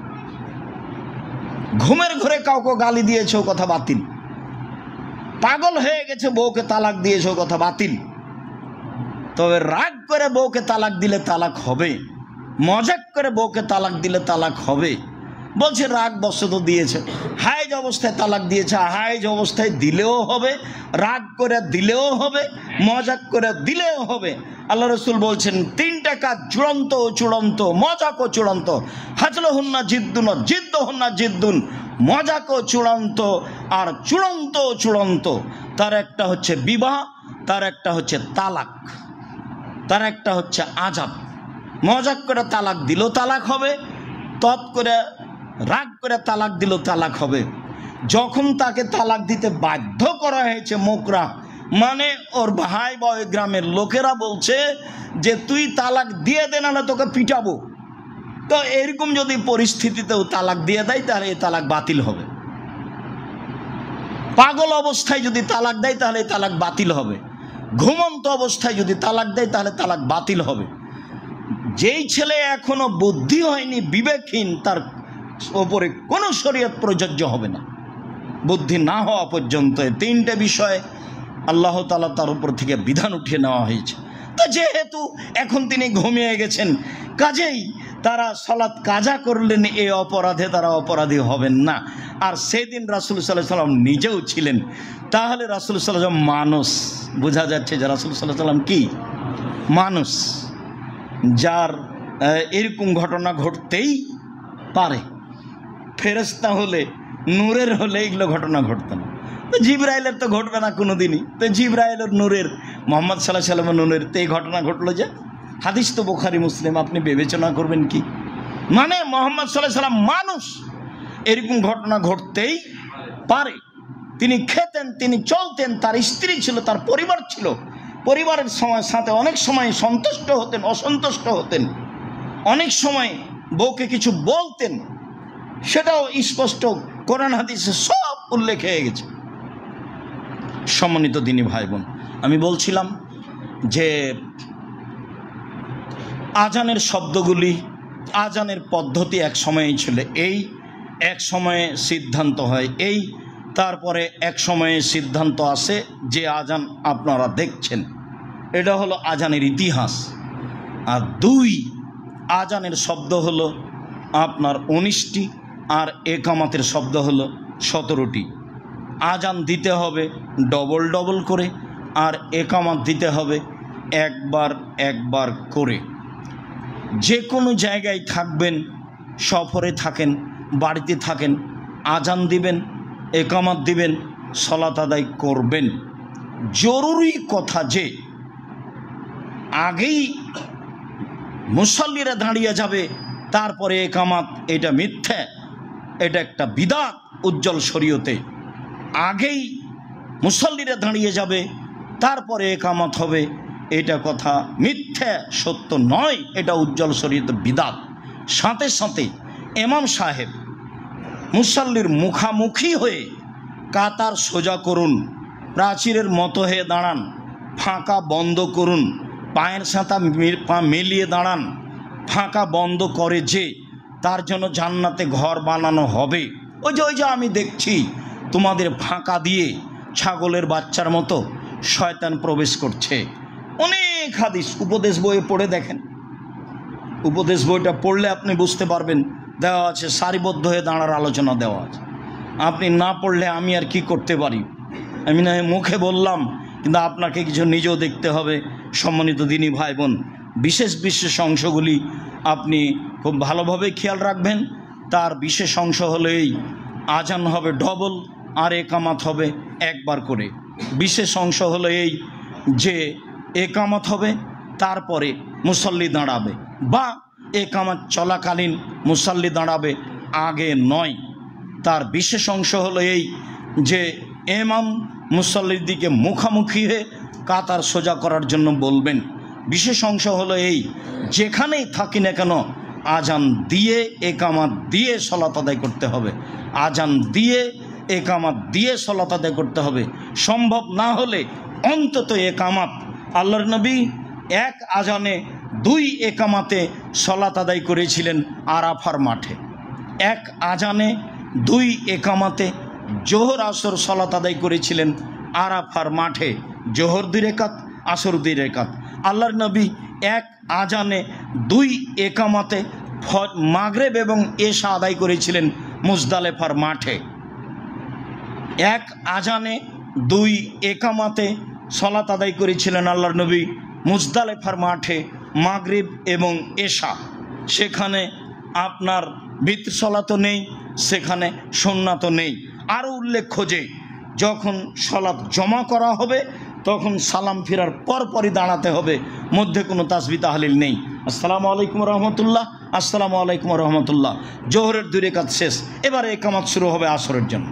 ঘুমের ঘরে কাউকে গালি দিয়েছে, কথা বাতিল। পাগল হয়ে গেছে, বউকে তালাক দিয়েছে, কথা বাতিল। তবে রাগ করে বউকে তালাক দিলে তালাক হবে, মজাক করে বউকে তালাক দিলে তালাক হবে। বলছে রাগ বশত দিয়েছে, হাইজ অবস্থায় তালাক দিয়েছে, হাইজ অবস্থায় দিলেও হবে, রাগ করে দিলেও হবে, মজাক করে দিলেও হবে। আল্লাহ রাসূল বলছেন 3টা কাজ চূড়ান্ত ও চূড়ান্ত, মজাক ও চূড়ান্ত। হাজলুহুন্না জিদ্দুন, জিদ্দুহুন্না জিদ্দুন। মজাক ও চূড়ান্ত, আর চূড়ান্ত ও চূড়ান্ত। তার একটা হচ্ছে বিবাহ, তার একটা হচ্ছে তালাক, তার একটা হচ্ছে আযাব। মজাক করে তালাক দিল তালাক হবে, তৎ করে রাগ করে তালাক দিল তালাক হবে। যখন তাকে তালাক দিতে বাধ্য করা হয়েছে, মোকরা মানে ওর ভাই বা ওই গ্রামের লোকেরা বলছে যে তুই তালাক দিয়ে দে, না তোকে পিটাবো। তো এরকম যদি পরিস্থিতিতেও তালাক দিয়ে দেয়, তাহলে এই তালাক বাতিল হবে। পাগল অবস্থায় যদি তালাক দেয়, তাহলে এই তালাক বাতিল হবে। ঘুমন্ত অবস্থায় যদি তালাক দেয়, তাহলে তালাক বাতিল হবে। যেই ছেলে এখনো বুদ্ধি হয়নি, বিবেকহীন, তার ওপরে কোনো শরীয়ত প্রযোজ্য হবে না, বুদ্ধি না হওয়া পর্যন্ত। 3টে বিষয় আল্লাহ তাআলা তার উপর থেকে বিধান উঠিয়ে নেওয়া হয়েছে। তো যেহেতু এখন তিনি ঘুমিয়ে গেছেন, কাজেই তারা সালাত কাজা করলেন, এই অপরাধে তারা অপরাধী হবেন না। আর সেদিন রাসূল সাল্লাল্লাহু আলাইহি ওয়াসাল্লাম নিজেও ছিলেন। তাহলে রাসূল সাল্লাল্লাহু আলাইহি ওয়াসাল্লাম মানুষ, বোঝা যাচ্ছে যে রাসূল সাল্লাল্লাহু আলাইহি ওয়াসাল্লাম কি মানুষ, যার এরকম ঘটনা ঘটতেই পারে। ফেরেশতা হলে, নূরের হলে এগুলো ঘটনা ঘটতো না। তো জিবরাইলের তো ঘটবে না কোনোদিনই। তো জিবরাইলের নূরের মোহাম্মদ সাল্লাল্লাহু আলাইহি ওয়াসাল্লামের নুনের এই ঘটনা ঘটলো যে হাদিস তো বুখারী মুসলিম, আপনি বিবেচনা করবেন কি? মানে মোহাম্মদ সাল্লাল্লাহু আলাইহি ওয়াসাল্লাম মানুষ, এরকম ঘটনা ঘটতেই পারে। তিনি খেতেন, তিনি চলতেন, তার স্ত্রী ছিল, তার পরিবার ছিল, পরিবারের সাথে অনেক সময় সন্তুষ্ট হতেন, অসন্তুষ্ট হতেন, অনেক সময় বউকে কিছু বলতেন, সেটাও স্পষ্ট কোরআন হাদিসে সব উল্লেখ হয়ে গেছে। সম্মানিত দিনী ভাই বোন, আমি বলছিলাম যে আজানের শব্দগুলি, আজানের পদ্ধতি এক সময়ে ছিল এই, এক সময়ে সিদ্ধান্ত হয় এই, তারপরে এক সময়ে সিদ্ধান্ত আসে যে আজান আপনারা দেখছেন। এটা হলো আজানের ইতিহাস। আর 2, আজানের শব্দ হলো আপনার 19টি, আর একামাতের শব্দ হলো 17টি। আজান দিতে হবে ডবল ডবল করে, আর একামাত দিতে হবে একবার একবার করে। যে কোনো জায়গায় থাকবেন, সফরে থাকেন, বাড়িতে থাকেন, আজান দিবেন, একামাত দিবেন, সালাত আদায় করবেন। জরুরি কথা যে আগেই মুসল্লিরা দাঁড়িয়ে যাবে তারপরে একামাত, এটা মিথ্যা, এটা একটা বিদআত উজ্জ্বল শরীয়তে। আগেই মুসল্লিরা দাঁড়িয়ে যাবে তারপরে একামত হবে, এটা কথা মিথ্যা, সত্য নয়, এটা উজ্জ্বল শরীয়তে বিদআত। সাথে সাথে ইমাম সাহেব মুসল্লির মুখামুখি হয়ে কাতার সোজা করুন, প্রাচীরের মতো হয়ে দাঁড়ান, ফাঁকা বন্ধ করুন, পায়ের সাথে পা মিলিয়ে দাঁড়ান। ফাঁকা বন্ধ করে যে তার জন্য জান্নাতে ঘর বানানো হবে। ওই যে আমি দেখছি তোমাদের ফাঁকা দিয়ে ছাগলের বাচ্চার মতো শয়তান প্রবেশ করছে। অনেক হাদিস উপদেশ বইয়ে পড়ে দেখেন, উপদেশ বইটা পড়লে আপনি বুঝতে পারবেন, দেওয়া আছে সারিবদ্ধ হয়ে দাঁড়ার আলোচনা দেওয়া আছে। আপনি না পড়লে আমি আর কি করতে পারি? আমি না মুখে বললাম, কিন্তু আপনাকে কিছু নিজেও দেখতে হবে। সম্মানিত দিনী ভাই বোন, বিশেষ বিশেষ অংশগুলি আপনি খুব ভালোভাবে খেয়াল রাখবেন। তার বিশেষ অংশ হলো এই, আজান হবে ডবল আর একামাত হবে একবার করে। বিশেষ অংশ হলো এই যে একামত হবে, তারপরে মুসল্লি দাঁড়াবে, বা একামত চলাকালীন মুসল্লি দাঁড়াবে, আগে নয়। তার বিশেষ অংশ হলো এই যে ইমাম মুসল্লির দিকে মুখামুখি হয়ে কাতার সোজা করার জন্য বলবেন। বিশেষ অংশ হলো এই, যেখানেই থাকি না কেন আজান দিয়ে একামাত দিয়ে সালাত আদায় করতে হবে, আজান দিয়ে একামাত দিয়ে সালাত আদায় করতে হবে। সম্ভব না হলে অন্তত একামাত। আল্লাহর নবী 1 আজানে 2 একামাতে সালাত আদায় করেছিলেন আরাফার মাঠে। 1 আজানে 2 একামাতে জোহর আসর সালাত আদায় করেছিলেন আরাফার মাঠে। জোহর 2 রাকাত, আসর 2 রাকাত। আল্লাহর নবী 1 আজানে 2 একামাতে মাগরিব এবং এশা আদায় করেছিলেন মুজদালেফার মাঠে। 1 আজানে 2 একামাতে সালাত আদায় করেছিলেন আল্লাহর নবী মুজদালেফার মাঠে মাগরিব এবং এশা। সেখানে আপনার বিতর সালাতও নেই, সেখানে সুন্নাতও নেই। আরও উল্লেখ্য যে যখন সালাত জমা করা হবে তখন সালাম ফেরার পরপরই দাঁড়াতে হবে, মধ্যে কোনো তাসবিহ তাহলিল নেই। আসসালামু আলাইকুম রহমতুল্লাহ, আসসালামু আলাইকুম রহমতুল্লাহ। জোহরের 2 রাকাত শেষ, এবারে একামত শুরু হবে আসরের জন্য।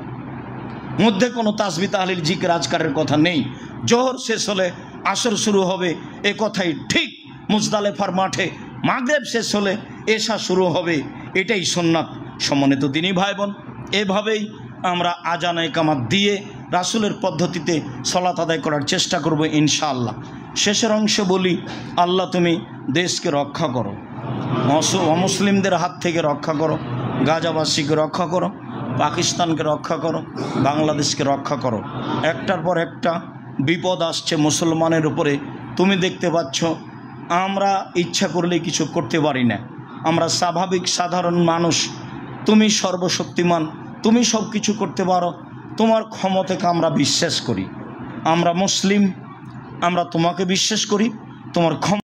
মধ্যে কোনো তাসবিহ তাহলিল জিকির আজকারের কথা নেই। জোহর শেষ হলে আসর শুরু হবে, এ কথাই ঠিক। মুজদালেফার মাঠে মাগরিব শেষ হলে এশা শুরু হবে, এটাই সুন্নাত। সম্মানিত দিনী ভাই বোন, এভাবেই আমরা আজান একামাত দিয়ে রাসূলের পদ্ধতিতে সালাত আদায় করার চেষ্টা করব ইনশাআল্লাহ। শেষের অংশে বলি, আল্লাহ তুমি দেশকে রক্ষা করো, অমুসলিমদের হাত থেকে রক্ষা করো, গাজাবাসীকে রক্ষা করো, পাকিস্তানকে রক্ষা করো, বাংলাদেশকে রক্ষা করো। একটার পর একটা বিপদ আসছে মুসলমানের উপরে। তুমি দেখতে পাচ্ছ আমরা ইচ্ছা করলে কিছু করতে পারি না, আমরা স্বাভাবিক সাধারণ মানুষ। তুমি সর্বশক্তিমান, তুমি সব কিছু করতে পারো, তোমার ক্ষমতাকে আমরা বিশ্বাস করি। আমরা মুসলিম, আমরা তোমাকে বিশ্বাস করি, তোমার ক্ষমতা